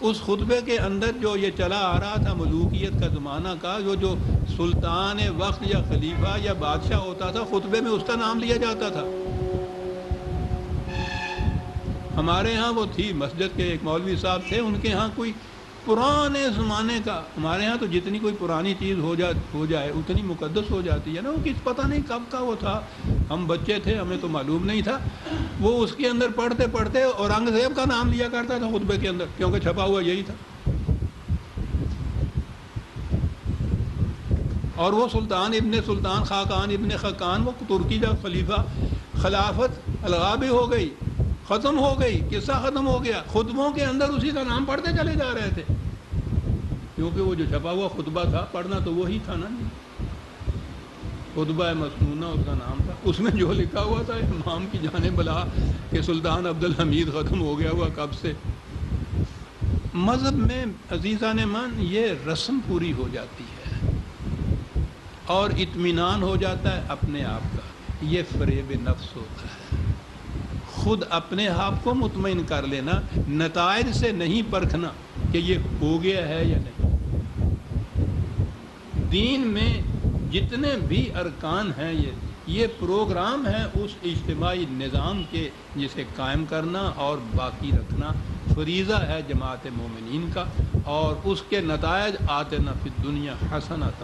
اس خطبے کے اندر جو یہ چلا آ رہا تھا ملوکیت کا زمانہ کا، وہ جو سلطان وقت یا خلیفہ یا بادشاہ ہوتا تھا خطبے میں اس کا نام لیا جاتا تھا۔ ہمارے ہاں وہ تھی مسجد کے ایک مولوی صاحب تھے، ان کے ہاں کوئی پرانے زمانے کا، ہمارے ہاں تو جتنی کوئی پرانی چیز ہو جائے اتنی مقدس ہو جاتی ہے نا، وہ کس پتہ نہیں کب کا وہ تھا، ہم بچے تھے ہمیں تو معلوم نہیں تھا، وہ اس کے اندر پڑھتے پڑھتے اورنگزیب کا نام لیا کرتا تھا خطبے کے اندر، کیونکہ چھپا ہوا یہی تھا، اور وہ سلطان ابن سلطان خاقان ابن خاقان، وہ ترکی کا خلیفہ، خلافت الغابی ہو گئی، ختم ہو گئی، قصہ ختم ہو گیا، خطبوں کے اندر اسی کا نام پڑھتے چلے جا رہے تھے، کیونکہ وہ جو چھپا ہوا خطبہ تھا پڑھنا تو وہی تھا نا، خطبہ مسنونہ اس کا نام تھا، اس میں جو لکھا ہوا تھا امام کی جانب بلا کہ سلطان عبدالحمید ختم ہو گیا ہوا کب سے۔ مذہب میں عزیزان من یہ رسم پوری ہو جاتی ہے اور اطمینان ہو جاتا ہے اپنے آپ کا، یہ فریب نفس ہوتا ہے، خود اپنے آپ کو مطمئن کر لینا، نتائج سے نہیں پرکھنا کہ یہ ہو گیا ہے یا نہیں۔ دین میں جتنے بھی ارکان ہیں یہ پروگرام ہیں اس اجتماعی نظام کے، جسے قائم کرنا اور باقی رکھنا فریضہ ہے جماعت مومنین کا، اور اس کے نتائج آتنا فی الدنیا حسنۃ۔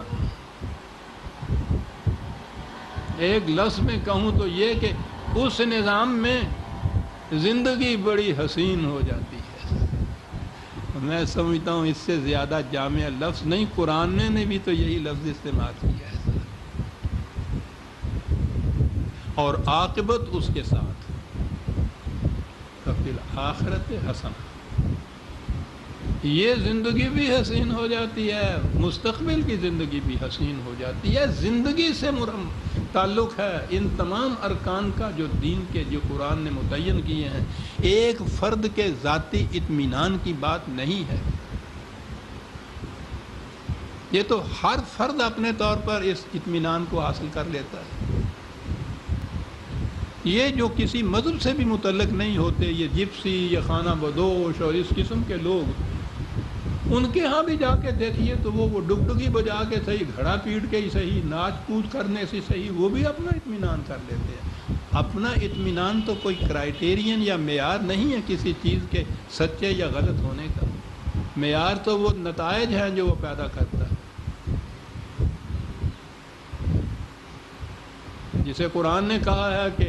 ایک لفظ میں کہوں تو یہ کہ اس نظام میں زندگی بڑی حسین ہو جاتی ہے۔ میں سمجھتا ہوں اس سے زیادہ جامع لفظ نہیں، قرآن نے بھی تو یہی لفظ استعمال کیا ہے، اور عاقبت اس کے ساتھ فی الآخرت حسنہ، یہ زندگی بھی حسین ہو جاتی ہے، مستقبل کی زندگی بھی حسین ہو جاتی ہے۔ زندگی سے تعلق ہے ان تمام ارکان کا جو دین کے جو قرآن نے متعین کیے ہیں، ایک فرد کے ذاتی اطمینان کی بات نہیں ہے، یہ تو ہر فرد اپنے طور پر اس اطمینان کو حاصل کر لیتا ہے۔ یہ جو کسی مذہب سے بھی متعلق نہیں ہوتے، یہ جپسی یا خانہ بدوش اور اس قسم کے لوگ، ان کے ہاں بھی جا کے دیکھیے تو وہ ڈگڈگی بجا کے صحیح، گھڑا پیٹ کے ہی صحیح، ناچ کود کرنے سے صحیح، وہ بھی اپنا اطمینان کر لیتے ہیں۔ اپنا اطمینان تو کوئی کرائٹیرین یا معیار نہیں ہے کسی چیز کے سچے یا غلط ہونے کا، معیار تو وہ نتائج ہیں جو وہ پیدا کرتا ہے۔ جسے قرآن نے کہا ہے کہ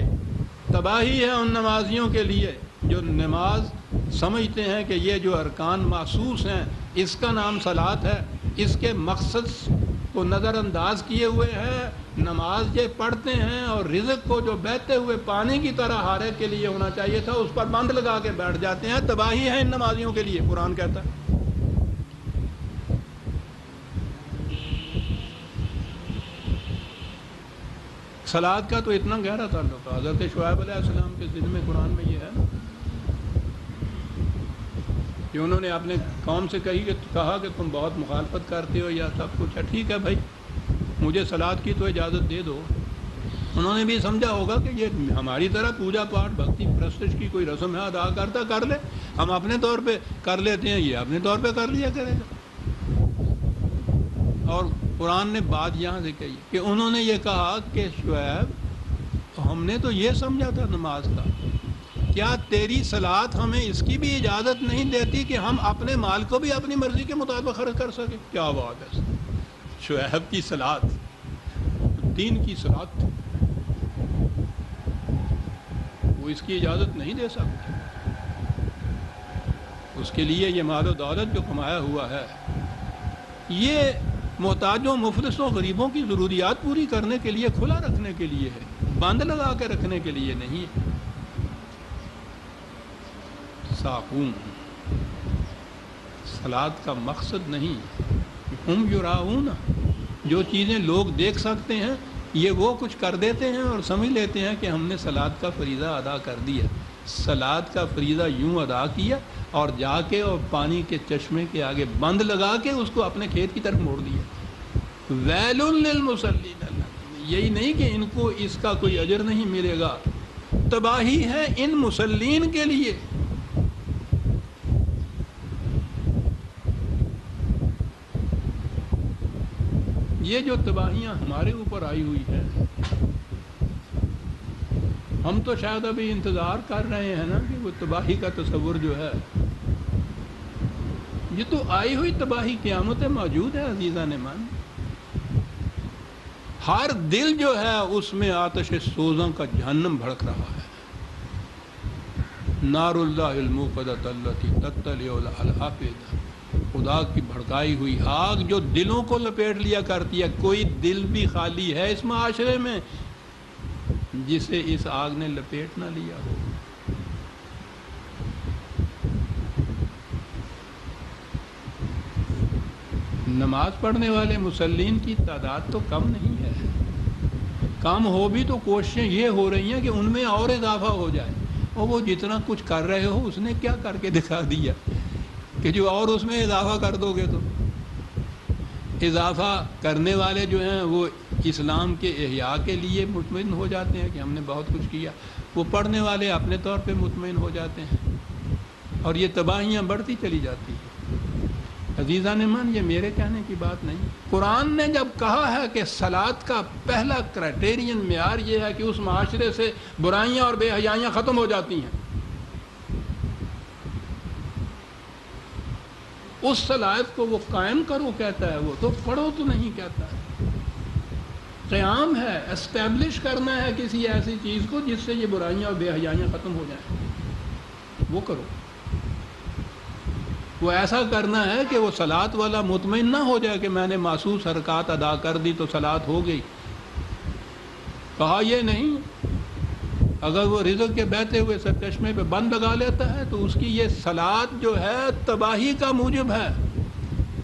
تباہی ہے ان نمازیوں کے لیے جو نماز سمجھتے ہیں کہ یہ جو ارکان محسوس ہیں اس کا نام صلاۃ ہے، اس کے مقصد کو نظر انداز کیے ہوئے ہیں، نماز یہ پڑھتے ہیں اور رزق کو جو بہتے ہوئے پانی کی طرح ہارے کے لیے ہونا چاہیے تھا اس پر بند لگا کے بیٹھ جاتے ہیں۔ تباہی ہے ان نمازیوں کے لیے، قرآن کہتا ہے۔ صلاۃ کا تو اتنا گہرا تعلق ہے، حضرت شعیب علیہ السلام کے ذمہ قرآن میں یہ ہے نا کہ انہوں نے اپنے قوم سے کہا کہ تم بہت مخالفت کرتے ہو یا سب کچھ ہے، ٹھیک ہے بھائی مجھے صلاۃ کی تو اجازت دے دو۔ انہوں نے بھی سمجھا ہوگا کہ یہ ہماری طرح پوجا پاٹ بھکتی پرستش کی کوئی رسم ہے، ادا کرتا کر لے، ہم اپنے طور پہ کر لیتے ہیں، یہ اپنے طور پہ کر لیا کرے گا۔ اور قرآن نے بات یہاں سے کہی کہ انہوں نے یہ کہا کہ شعیب ہم نے تو یہ سمجھا تھا نماز کا، کیا تیری صلاۃ ہمیں اس کی بھی اجازت نہیں دیتی کہ ہم اپنے مال کو بھی اپنی مرضی کے مطابق خرچ کر سکیں؟ کیا بات ہے، شعیب کی صلاۃ دین کی صلاۃ تھی، وہ اس کی اجازت نہیں دے سکتے۔ اس کے لیے یہ مال و دولت جو کمایا ہوا ہے یہ محتاجوں، مفلسوں، غریبوں کی ضروریات پوری کرنے کے لیے، کھلا رکھنے کے لیے ہے، بند لگا کے رکھنے کے لیے نہیں ہے۔ ساقون صلاۃ کا مقصد نہیں، ہم یراؤن، جو چیزیں لوگ دیکھ سکتے ہیں یہ وہ کچھ کر دیتے ہیں اور سمجھ لیتے ہیں کہ ہم نے صلاۃ کا فریضہ ادا کر دیا۔ صلاۃ کا فریضہ یوں ادا کیا اور جا کے اور پانی کے چشمے کے آگے بند لگا کے اس کو اپنے کھیت کی طرف موڑ دیا۔ ویل للمصلین، یہی نہیں کہ ان کو اس کا کوئی اجر نہیں ملے گا، تباہی ہے ان مصلین کے لیے۔ یہ جو تباہیاں ہمارے اوپر آئی ہوئی ہیں، ہم تو شاید ابھی انتظار کر رہے ہیں نا کہ وہ تباہی کا تصور جو ہے، یہ تو آئی ہوئی تباہی قیامت موجود ہے عزیزان من۔ ہر دل جو ہے اس میں آتش سوزاں کا جہنم بھڑک رہا ہے۔ نار اللہ الموقدۃ التی تطلع علی الافئدہ، خدا کی بھڑکائی ہوئی آگ جو دلوں کو لپیٹ لیا کرتی ہے۔ کوئی دل بھی خالی ہے اس معاشرے میں جسے اس آگ نے لپیٹ نہ لیا ہو۔ نماز پڑھنے والے مسلمین کی تعداد تو کم نہیں ہے، کم ہو بھی تو کوششیں یہ ہو رہی ہیں کہ ان میں اور اضافہ ہو جائے، اور وہ جتنا کچھ کر رہے ہو اس نے کیا کر کے دکھا دیا کہ جو اور اس میں اضافہ کر دو گے تو اضافہ کرنے والے جو ہیں وہ اسلام کے احیاء کے لیے مطمئن ہو جاتے ہیں کہ ہم نے بہت کچھ کیا، وہ پڑھنے والے اپنے طور پہ مطمئن ہو جاتے ہیں، اور یہ تباہیاں بڑھتی چلی جاتی ہیں۔ عزیزان من، یہ میرے کہنے کی بات نہیں، قرآن نے جب کہا ہے کہ صلاۃ کا پہلا کرائٹیرین معیار یہ ہے کہ اس معاشرے سے برائیاں اور بے حیائیاں ختم ہو جاتی ہیں، اس صلاۃ کو وہ قائم کرو کہتا ہے، وہ تو پڑھو تو نہیں کہتا ہے۔ قیام ہے، اسٹیبلش کرنا ہے کسی ایسی چیز کو جس سے یہ برائیاں اور بے حیائیاں ختم ہو جائیں۔ وہ کرو. وہ ایسا کرنا ہے کہ وہ صلاۃ والا مطمئن نہ ہو جائے کہ میں نے محسوس حرکات ادا کر دی تو صلاۃ ہو گئی. کہا یہ نہیں، اگر وہ رزق کے بہتے ہوئے سرچشمے پہ بند لگا لیتا ہے تو اس کی یہ صلاۃ جو ہے تباہی کا موجب ہے،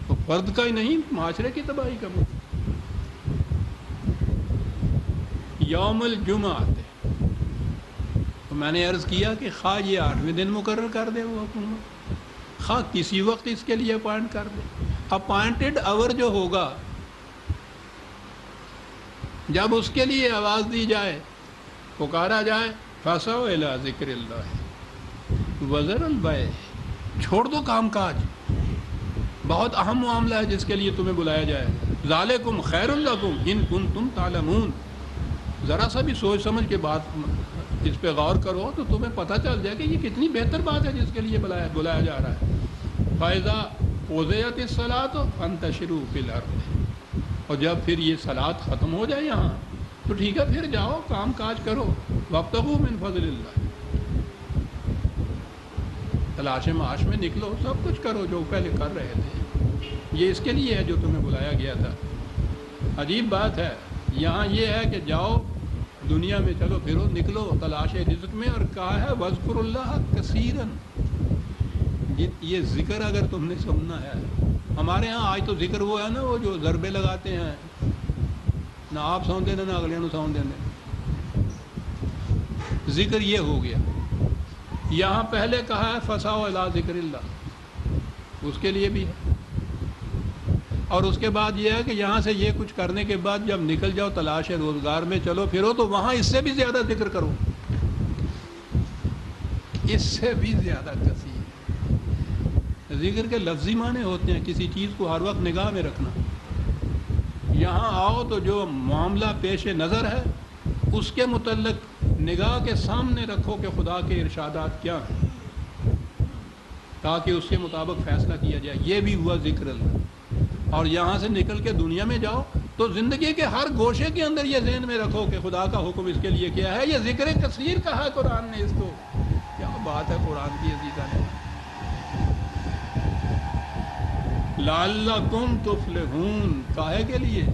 تو فرد کا ہی نہیں معاشرے کی تباہی کا موجب. یوم الجمعہ آتے تو میں نے عرض کیا کہ خواہ یہ 8ویں دن مقرر کر دے وہ حکومت، خواہ کسی وقت اس کے لیے اپوائنٹ کر دے. اپوائنٹڈ آور جو ہوگا، جب اس کے لیے آواز دی جائے، پکارا جائے، فَاسَوْا إِلَىٰ ذِكْرِ اللَّهِ وَذَرَ الْبَيْعَ، چھوڑ دو کام کاج، بہت اہم معاملہ ہے جس کے لیے تمہیں بلایا جائے. ذَلِكُمْ خَيْرٌ لَكُمْ إِن كُنتُمْ تَعْلَمُونَ. ذرا سا بھی سوچ سمجھ کے بات اس پہ غور کرو تو تمہیں پتہ چل جائے کہ یہ کتنی بہتر بات ہے جس کے لیے بلایا جا رہا ہے. فَإِذَا قُضِيَتِ الصَّلَاةُ فَانتَشِرُوا فِي الْأَرْضِ، اور جب پھر یہ صلاۃ ختم ہو جائے یہاں تو ٹھیک ہے، پھر جاؤ کام کاج کرو. وَابْتَغُوا مِن فَضْلِ اللَّهِ، تلاش معاش میں نکلو، سب کچھ کرو جو پہلے کر رہے تھے. یہ اس کے لیے ہے جو تمہیں بلایا گیا تھا. عجیب بات ہے، یہاں یہ ہے کہ جاؤ دنیا میں چلو پھرو نکلو تلاش رزق میں، اور کہا ہے وَاذْكُرُوا اللَّهَ كَثِيرًا. یہ ذکر اگر تم نے سننا ہے، ہمارے ہاں آج تو ذکر وہ ہے نا، وہ جو ضربے لگاتے ہیں، نہ آپ سون دینے نہ اگلے نو سون دینے. ذکر یہ ہو گیا. یہاں پہلے کہا ہے فَاسَوْا إِلَىٰ ذِكْرِ اللَّهِ، اس کے لیے بھی ہے. اور اس کے بعد یہ ہے کہ یہاں سے یہ کچھ کرنے کے بعد جب نکل جاؤ تلاش روزگار میں چلو پھرو تو وہاں اس سے بھی زیادہ ذکر کرو، اس سے بھی زیادہ کثیر. ذکر کے لفظی معنی ہوتے ہیں کسی چیز کو ہر وقت نگاہ میں رکھنا. یہاں آؤ تو جو معاملہ پیش نظر ہے اس کے متعلق نگاہ کے سامنے رکھو کہ خدا کے ارشادات کیا ہیں، تاکہ اس کے مطابق فیصلہ کیا جائے. یہ بھی ہوا ذکر اللہ. اور یہاں سے نکل کے دنیا میں جاؤ تو زندگی کے ہر گوشے کے اندر یہ ذہن میں رکھو کہ خدا کا حکم اس کے لیے کیا ہے. یہ ذکر کثیر کہا ہے قرآن نے اس کو. کیا بات ہے قرآن کی عزیزہ نے. لعلکم تفلحون، کاہے کے لیے؟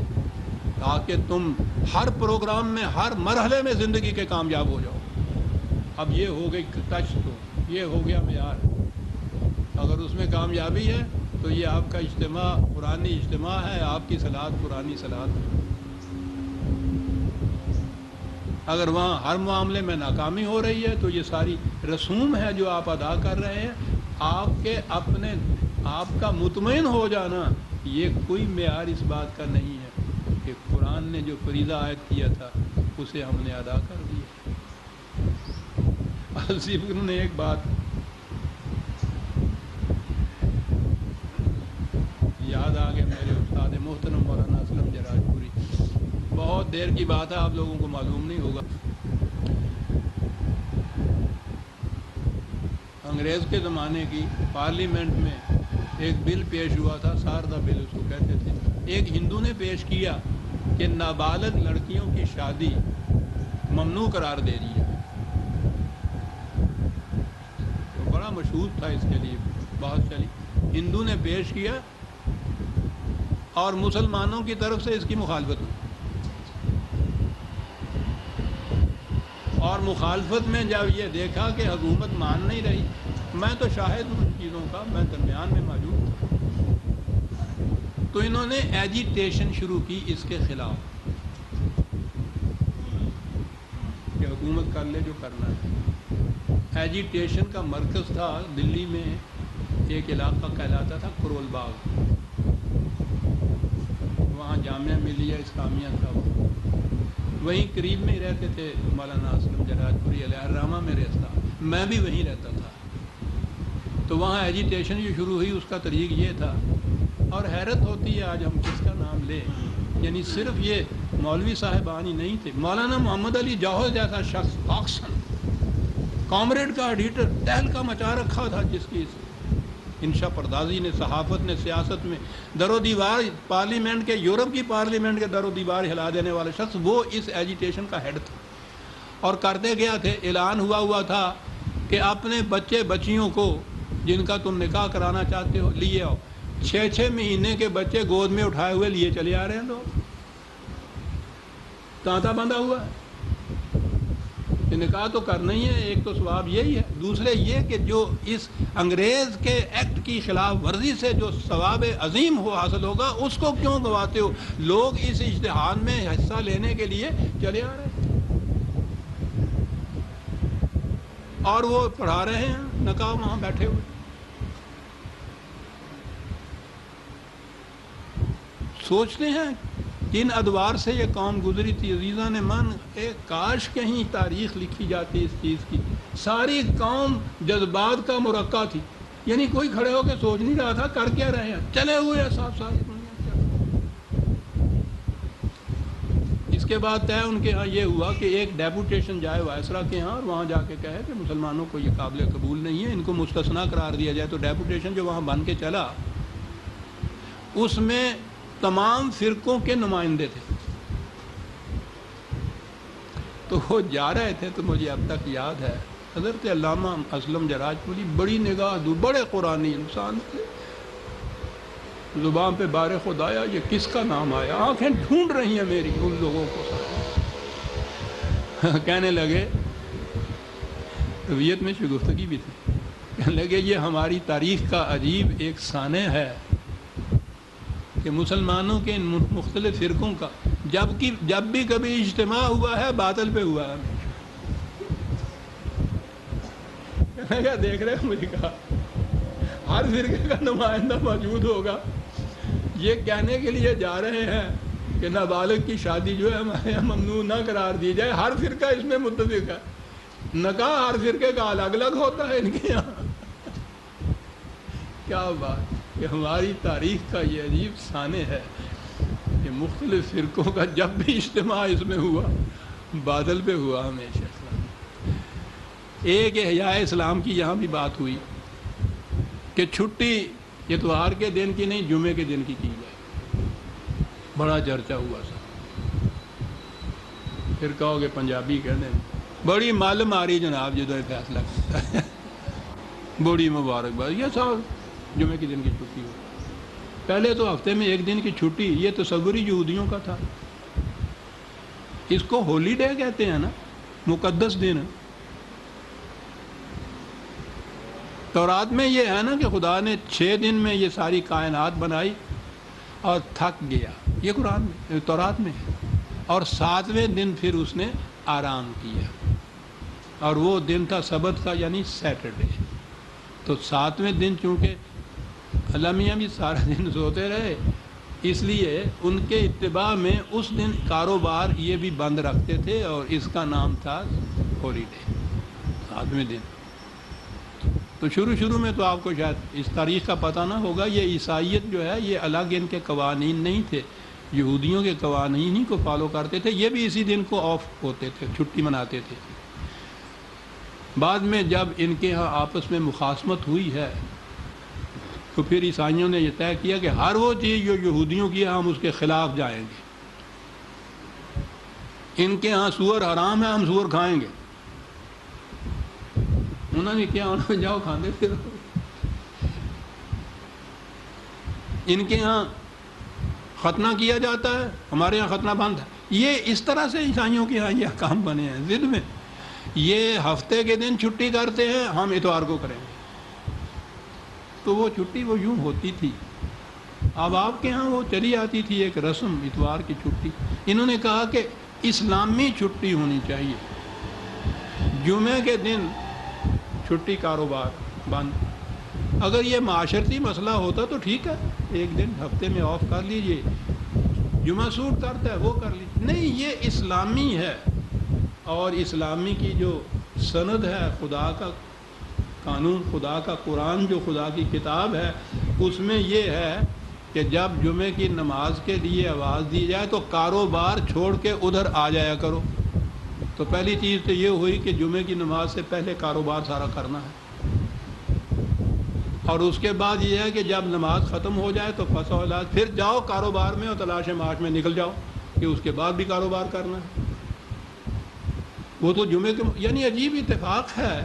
تاکہ تم ہر پروگرام میں، ہر مرحلے میں زندگی کے کامیاب ہو جاؤ. اب یہ ہو گئی ٹچ، تو یہ ہو گیا معیار. اگر اس میں کامیابی ہے تو یہ آپ کا اجتماع قرآنی اجتماع ہے، آپ کی صلاۃ قرآنی صلاۃ ہے. اگر وہاں ہر معاملے میں ناکامی ہو رہی ہے تو یہ ساری رسوم ہے جو آپ ادا کر رہے ہیں. آپ کے اپنے آپ کا مطمئن ہو جانا یہ کوئی معیار اس بات کا نہیں ہے کہ قرآن نے جو فریضہ عائد کیا تھا اسے ہم نے ادا کر دیا. الصفر نے ایک بات یاد آ گیا، میرے استاد محترم مولانا اسلم جراج پوری. بہت دیر کی بات ہے، آپ لوگوں کو معلوم نہیں ہوگا. انگریز کے زمانے کی پارلیمنٹ میں ایک بل پیش ہوا تھا، ساردا بل اس کو کہتے تھے. ایک ہندو نے پیش کیا کہ نابالغ لڑکیوں کی شادی ممنوع قرار دے دی ہے. تو بڑا مشہور تھا، اس کے لیے بات چلی. ہندو نے پیش کیا اور مسلمانوں کی طرف سے اس کی مخالفت ہوئی. اور مخالفت میں جب یہ دیکھا کہ حکومت مان نہیں رہی، میں تو شاہد ہوں ان چیزوں کا، میں درمیان میں موجود تھا، تو انہوں نے ایجیٹیشن شروع کی اس کے خلاف کہ حکومت کر لے جو کرنا ہے. ایجیٹیشن کا مرکز تھا دلی میں ایک علاقہ کہلاتا تھا کرول باغ. وہاں جامعہ ملیہ اسلامیہ تھا، وہیں قریب میں ہی رہتے تھے مولانا اسلم جراج پوری علیہ الرحمہ میرے استاد. میں بھی وہیں رہتا تھا. تو وہاں ایجیٹیشن جو شروع ہوئی اس کا طریق یہ تھا، اور حیرت ہوتی ہے آج ہم کس کا نام لیں. یعنی صرف یہ مولوی صاحبان ہی نہیں تھے، مولانا محمد علی جوہر جیسا شخص آکسن کامریڈ کا ایڈیٹر تہلکہ مچا رکھا تھا، جس کی انشا پردازی نے، صحافت نے، سیاست میں در و دیوار، پارلیمنٹ کے، یورپ کی پارلیمنٹ کے در و دیوار ہلا دینے والے شخص، وہ اس ایجیٹیشن کا ہیڈ تھا. اور کرتے گیا تھے، اعلان ہوا تھا کہ اپنے بچے بچیوں کو جن کا تم نکاح کرانا چاہتے ہو لیے آؤ، 6 مہینے کے بچے گود میں اٹھائے ہوئے لیے چلے آ رہے ہیں لوگ، تانتا بندھا ہوا ہے کہ نکاح تو کرنا ہی ہے۔ ایک تو ثواب یہی ہے، دوسرے یہ کہ جو اس انگریز کے ایکٹ کی خلاف ورزی سے جو ثواب عظیم ہو حاصل ہوگا اس کو کیوں گواتے ہو؟ لوگ اس اجتہاد میں حصہ لینے کے لیے چلے آ رہے ہیں اور وہ پڑھا رہے ہیں نکاح وہاں بیٹھے ہوئے۔ سوچتے ہیں کن ادوار سے یہ قوم گزری تھی عزیزان من، ایک کاش کہیں تاریخ لکھی جاتی اس چیز کی۔ ساری قوم جذبات کا مرقع تھی، یعنی کوئی کھڑے ہو کے سوچ نہیں رہا تھا کر کیا رہے ہیں، چلے ہوئے ہیں صاحب ساری دنیا۔ اس کے بعد طے ان کے ہاں یہ ہوا کہ ایک ڈیپوٹیشن جائے وائسرا کے ہاں اور وہاں جا کے کہے کہ مسلمانوں کو یہ قابل قبول نہیں ہے، ان کو مستثنیٰ قرار دیا جائے۔ تو ڈیپوٹیشن جو وہاں بن کے چلا اس میں تمام فرقوں کے نمائندے تھے، تو وہ جا رہے تھے تو مجھے اب تک یاد ہے حضرت علامہ اسلم جراج پوری بڑی نگاہ دو، بڑے قرآنی انسان تھے، زبان پہ بار خدایا یہ کس کا نام آیا، آنکھیں ڈھونڈ رہی ہیں میری ان لوگوں کو۔ کہنے لگے، طبیعت میں شگفتگی بھی تھی، کہنے لگے یہ ہماری تاریخ کا عجیب ایک سانحہ ہے کہ مسلمانوں کے ان مختلف فرقوں کا جب بھی کبھی اجتماع ہوا ہے باطل پہ ہوا ہے۔ کہنے لگا دیکھ رہے ہو، مجھے کہا ہر فرقے کا نمائندہ موجود ہوگا، یہ کہنے کے لیے جا رہے ہیں کہ نابالغ کی شادی جو ہے ہمارے یہاں ممنوع نہ قرار دی جائے، ہر فرقہ اس میں متفق ہے، نکاح ہر فرقے کا الگ الگ ہوتا ہے ان کے یہاں۔ کیا بات کہ ہماری تاریخ کا یہ عجیب سانحہ ہے کہ مختلف فرقوں کا جب بھی اجتماع اس میں ہوا باطل پہ ہوا ہمیشہ۔ ایک احیاء اسلام کی یہاں بھی بات ہوئی کہ چھٹی اتوار کے دن کی نہیں جمعے کے دن کی جائے، بڑا چرچا ہوا سا، پھر کہو گے پنجابی کہنے بڑی معلوم آ رہی جناب جدو فیصلہ کرتا ہے، بڑی مبارکباد، یہ صاحب جمعے کے دن کی چھٹی ہو۔ پہلے تو ہفتے میں ایک دن کی چھٹی یہ تصوری یہودیوں کا تھا، اس کو ہولی ڈے کہتے ہیں نا، مقدس دن۔ تورات میں یہ ہے نا کہ خدا نے 6 دن میں یہ ساری کائنات بنائی اور تھک گیا، یہ قرآن میں تورات میں ہے، اور 7ویں دن پھر اس نے آرام کیا، اور وہ دن تھا سبت کا یعنی سیٹرڈے۔ تو 7ویں دن چونکہ اللہ میاں بھی سارا دن سوتے رہے، اس لیے ان کے اتباع میں اس دن کاروبار یہ بھی بند رکھتے تھے اور اس کا نام تھا ہولیڈے، 7ویں دن۔ تو شروع میں تو آپ کو شاید اس تاریخ کا پتہ نہ ہوگا، یہ عیسائیت جو ہے یہ الگ ان کے قوانین نہیں تھے، یہودیوں کے قوانین ہی کو فالو کرتے تھے، یہ بھی اسی دن کو آف ہوتے تھے، چھٹی مناتے تھے۔ بعد میں جب ان کے ہاں آپس میں مخاصمت ہوئی ہے تو پھر عیسائیوں نے یہ طے کیا کہ ہر وہ چیز جو یہودیوں کی ہے ہم اس کے خلاف جائیں گے، ان کے ہاں سور حرام ہے، ہم سور کھائیں گے۔ انہوں نے کیا، انہوں نے جاؤ کھاندے پھر، ان کے ہاں ختنہ کیا جاتا ہے، ہمارے ہاں ختنہ بند ہے۔ یہ اس طرح سے عیسائیوں کے ہاں یہ احکام بنے ہیں ضد میں، یہ ہفتے کے دن چھٹی کرتے ہیں، ہم اتوار کو کریں گے، تو وہ چھٹی وہ یوں ہوتی تھی۔ اب آپ کے ہاں وہ چلی آتی تھی ایک رسم اتوار کی چھٹی، انہوں نے کہا کہ اسلامی چھٹی ہونی چاہیے، جمعے کے دن چھٹی، کاروبار بند۔ اگر یہ معاشرتی مسئلہ ہوتا تو ٹھیک ہے، ایک دن ہفتے میں آف کر لیجئے، جمعہ سوٹ کرتا ہے وہ کر لیجئے، نہیں یہ اسلامی ہے، اور اسلامی کی جو سند ہے، خدا کا قانون، خدا کا قرآن جو خدا کی کتاب ہے، اس میں یہ ہے کہ جب جمعے کی نماز کے لیے آواز دی جائے تو کاروبار چھوڑ کے ادھر آ جایا کرو۔ تو پہلی چیز تو یہ ہوئی کہ جمعے کی نماز سے پہلے کاروبار سارا کرنا ہے، اور اس کے بعد یہ ہے کہ جب نماز ختم ہو جائے تو فسح و علاج، پھر جاؤ کاروبار میں اور تلاش معاش میں نکل جاؤ کہ اس کے بعد بھی کاروبار کرنا ہے۔ وہ تو جمعے کے، یعنی عجیب اتفاق ہے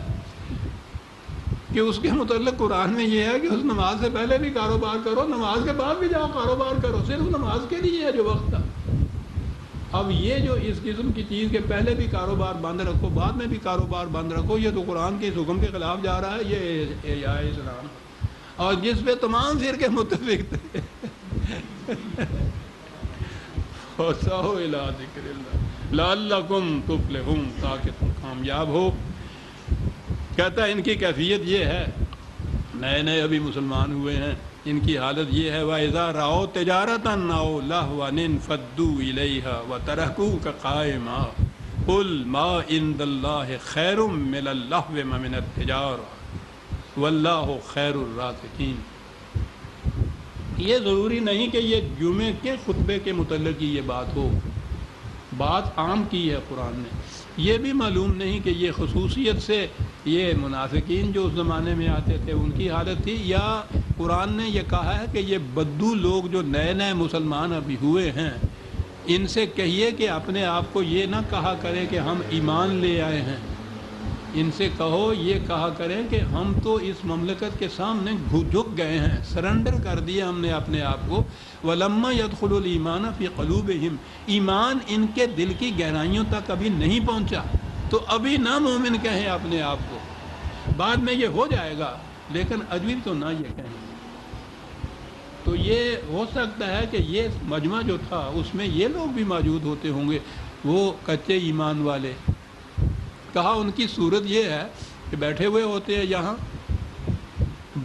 کہ اس کے متعلق قرآن میں یہ ہے کہ اس نماز سے پہلے بھی کاروبار کرو، نماز کے بعد بھی جاؤ کاروبار کرو، صرف نماز کے لیے ہے جو وقت تھا۔ اب یہ جو اس قسم کی چیز کے پہلے بھی کاروبار بند رکھو بعد میں بھی کاروبار بند رکھو، یہ تو قرآن کے اس حکم کے خلاف جا رہا ہے، یہ احیاء اسلام اور جس پہ تمام فرقے متفق تھے۔ وَسَعُوا إِلَىٰ ذِكْرِ اللَّهِ لَعَلَّكُمْ تُفْلِحُونَ، تاکہ تم کامیاب ہو۔ کہتا ہے ان کی کیفیت یہ ہے، نئے نئے ابھی مسلمان ہوئے ہیں، ان کی حالت یہ ہے وَإِذَا رَأَوْا تِجَارَةً أَوْ لَهْوًا انفَضُّوا إِلَيْهَا وَتَرَكُوكَ قَائِمًا قُلْ مَا عِندَ اللَّهِ خَيْرٌ مِّنَ اللَّهْوِ وَمِنَ التِّجَارَةِ وَاللَّهُ خَيْرُ الرَّازِقِينَ۔ یہ ضروری نہیں کہ یہ جمعے کے خطبے کے متعلق ہی یہ بات ہو، بات عام کی ہے قرآن نے۔ یہ بھی معلوم نہیں کہ یہ خصوصیت سے یہ منافقین جو اس زمانے میں آتے تھے ان کی حالت تھی، یا قرآن نے یہ کہا ہے کہ یہ بدو لوگ جو نئے نئے مسلمان ابھی ہوئے ہیں ان سے کہیے کہ اپنے آپ کو یہ نہ کہا کریں کہ ہم ایمان لے آئے ہیں، ان سے کہو یہ کہا کریں کہ ہم تو اس مملکت کے سامنے جھک گئے ہیں، سرنڈر کر دیا ہم نے اپنے آپ کو۔ وَلَمَّا يَدْخُلُ الْإِيمَانَ فِي قُلُوبِهِمْ، ایمان ان کے دل کی گہرائیوں تک ابھی نہیں پہنچا تو ابھی نہ مومن کہیں اپنے آپ کو، بعد میں یہ ہو جائے گا لیکن ابھی تو نہ یہ کہیں۔ تو یہ ہو سکتا ہے کہ یہ مجمع جو تھا اس میں یہ لوگ بھی موجود ہوتے ہوں گے، وہ کچے ایمان والے۔ کہا ان کی صورت یہ ہے کہ بیٹھے ہوئے ہوتے ہیں یہاں،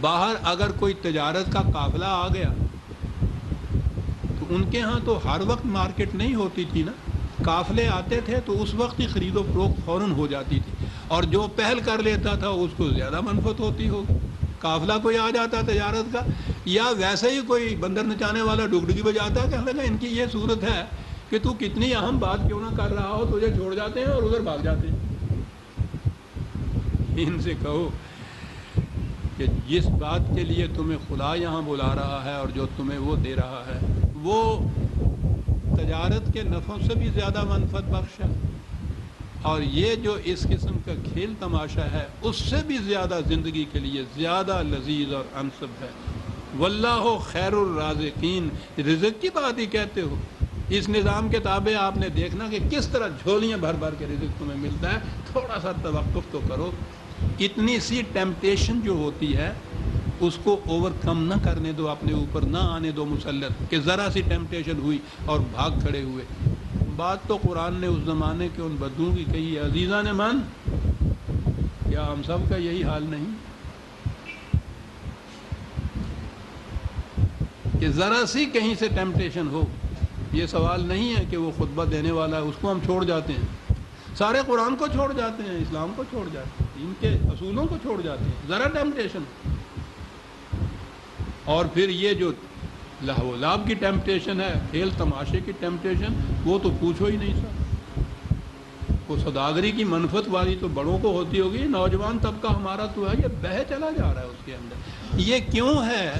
باہر اگر کوئی تجارت کا قافلہ آ گیا تو ان کے ہاں تو ہر وقت مارکیٹ نہیں ہوتی تھی نا، قافلے آتے تھے تو اس وقت ہی خرید و فروخت فوراً ہو جاتی تھی، اور جو پہل کر لیتا تھا اس کو زیادہ منفعت ہوتی ہوگی۔ قافلہ کوئی آ جاتا تجارت کا، یا ویسے ہی کوئی بندر نچانے والا ڈگڈگی بجاتا ہے، کہنے لگا ان کی یہ صورت ہے کہ تو کتنی اہم بات کیوں نہ کر رہا ہو تجھے چھوڑ جاتے ہیں اور ادھر بھاگ جاتے ہیں۔ ان سے کہو کہ جس بات کے لیے تمہیں خدا یہاں بلا رہا ہے اور جو تمہیں وہ دے رہا ہے وہ تجارت کے نفعوں سے بھی زیادہ منفعت بخش ہے، اور یہ جو اس قسم کا کھیل تماشا ہے اس سے بھی زیادہ زندگی کے لیے زیادہ لذیذ اور انسب ہے۔ واللہ خیر الرازقین، رزق کی بات ہی کہتے ہو، اس نظام کے تابع آپ نے دیکھنا کہ کس طرح جھولیاں بھر بھر کے رزق تمہیں ملتا ہے، تھوڑا سا توقف تو کرو۔ اتنی سی ٹیمپٹیشن جو ہوتی ہے اس کو اوور کم نہ کرنے دو، اپنے اوپر نہ آنے دو مسلط کہ ذرا سی ٹیمپٹیشن ہوئی اور بھاگ کھڑے ہوئے۔ بات تو قرآن نے اس زمانے کے ان بدوؤں کی کہی ہے، عزیزان من، کیا ہم سب کا یہی حال نہیں کہ ذرا سی کہیں سے ٹیمپٹیشن ہو؟ یہ سوال نہیں ہے کہ وہ خطبہ دینے والا ہے اس کو ہم چھوڑ جاتے ہیں، سارے قرآن کو چھوڑ جاتے ہیں، اسلام کو چھوڑ جاتے ہیں، ان کے اصولوں کو چھوڑ جاتے ہیں، ذرا ٹیمپٹیشن۔ اور پھر یہ جو لہو و لعب کی ٹیمپٹیشن ہے، کھیل تماشے کی ٹیمپٹیشن، وہ تو پوچھو ہی نہیں سر۔ وہ سوداگری کی منفعت والی تو بڑوں کو ہوتی ہوگی، نوجوان طبقہ ہمارا تو ہے یہ بہہ چلا جا رہا ہے اس کے اندر۔ یہ کیوں ہے؟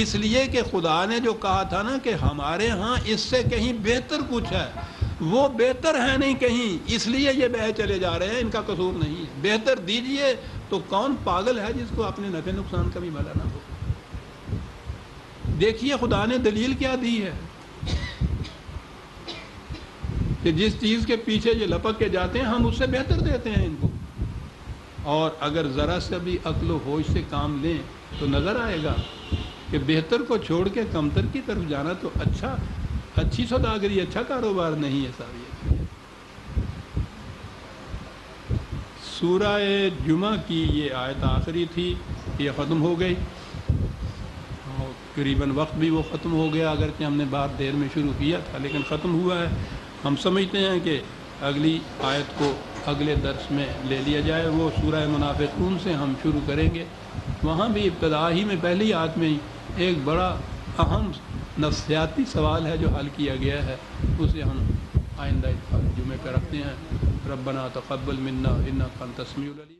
اس لیے کہ خدا نے جو کہا تھا نا کہ ہمارے ہاں اس سے کہیں بہتر کچھ ہے، وہ بہتر ہے نہیں کہیں، اس لیے یہ بہہ چلے جا رہے ہیں، ان کا قصور نہیں ہے۔ بہتر دیجئے تو کون پاگل ہے جس کو اپنے نفع نقصان کا بھی بھلا نہ ہو؟ دیکھیے خدا نے دلیل کیا دی ہے کہ جس چیز کے پیچھے یہ لپک کے جاتے ہیں ہم اس سے بہتر دیتے ہیں ان کو، اور اگر ذرا سے بھی عقل و ہوش سے کام لیں تو نظر آئے گا کہ بہتر کو چھوڑ کے کمتر کی طرف جانا تو اچھی سوداگری، اچھا کاروبار نہیں ہے صاحب۔ سورہ جمعہ کی یہ آیت آخری تھی، یہ ختم ہو گئی، قریباً وقت بھی وہ ختم ہو گیا، اگرچہ ہم نے بات دیر میں شروع کیا تھا لیکن ختم ہوا ہے۔ ہم سمجھتے ہیں کہ اگلی آیت کو اگلے درس میں لے لیا جائے، وہ سورہ منافقون سے ہم شروع کریں گے۔ وہاں بھی ابتدا ہی میں پہلی آیت میں ہی ایک بڑا اہم نفسیاتی سوال ہے جو حل کیا گیا ہے، اسے ہم آئندہ جمعے پہ رکھتے ہیں۔ ربنا تقبل منا انک انت السمیع العلیم۔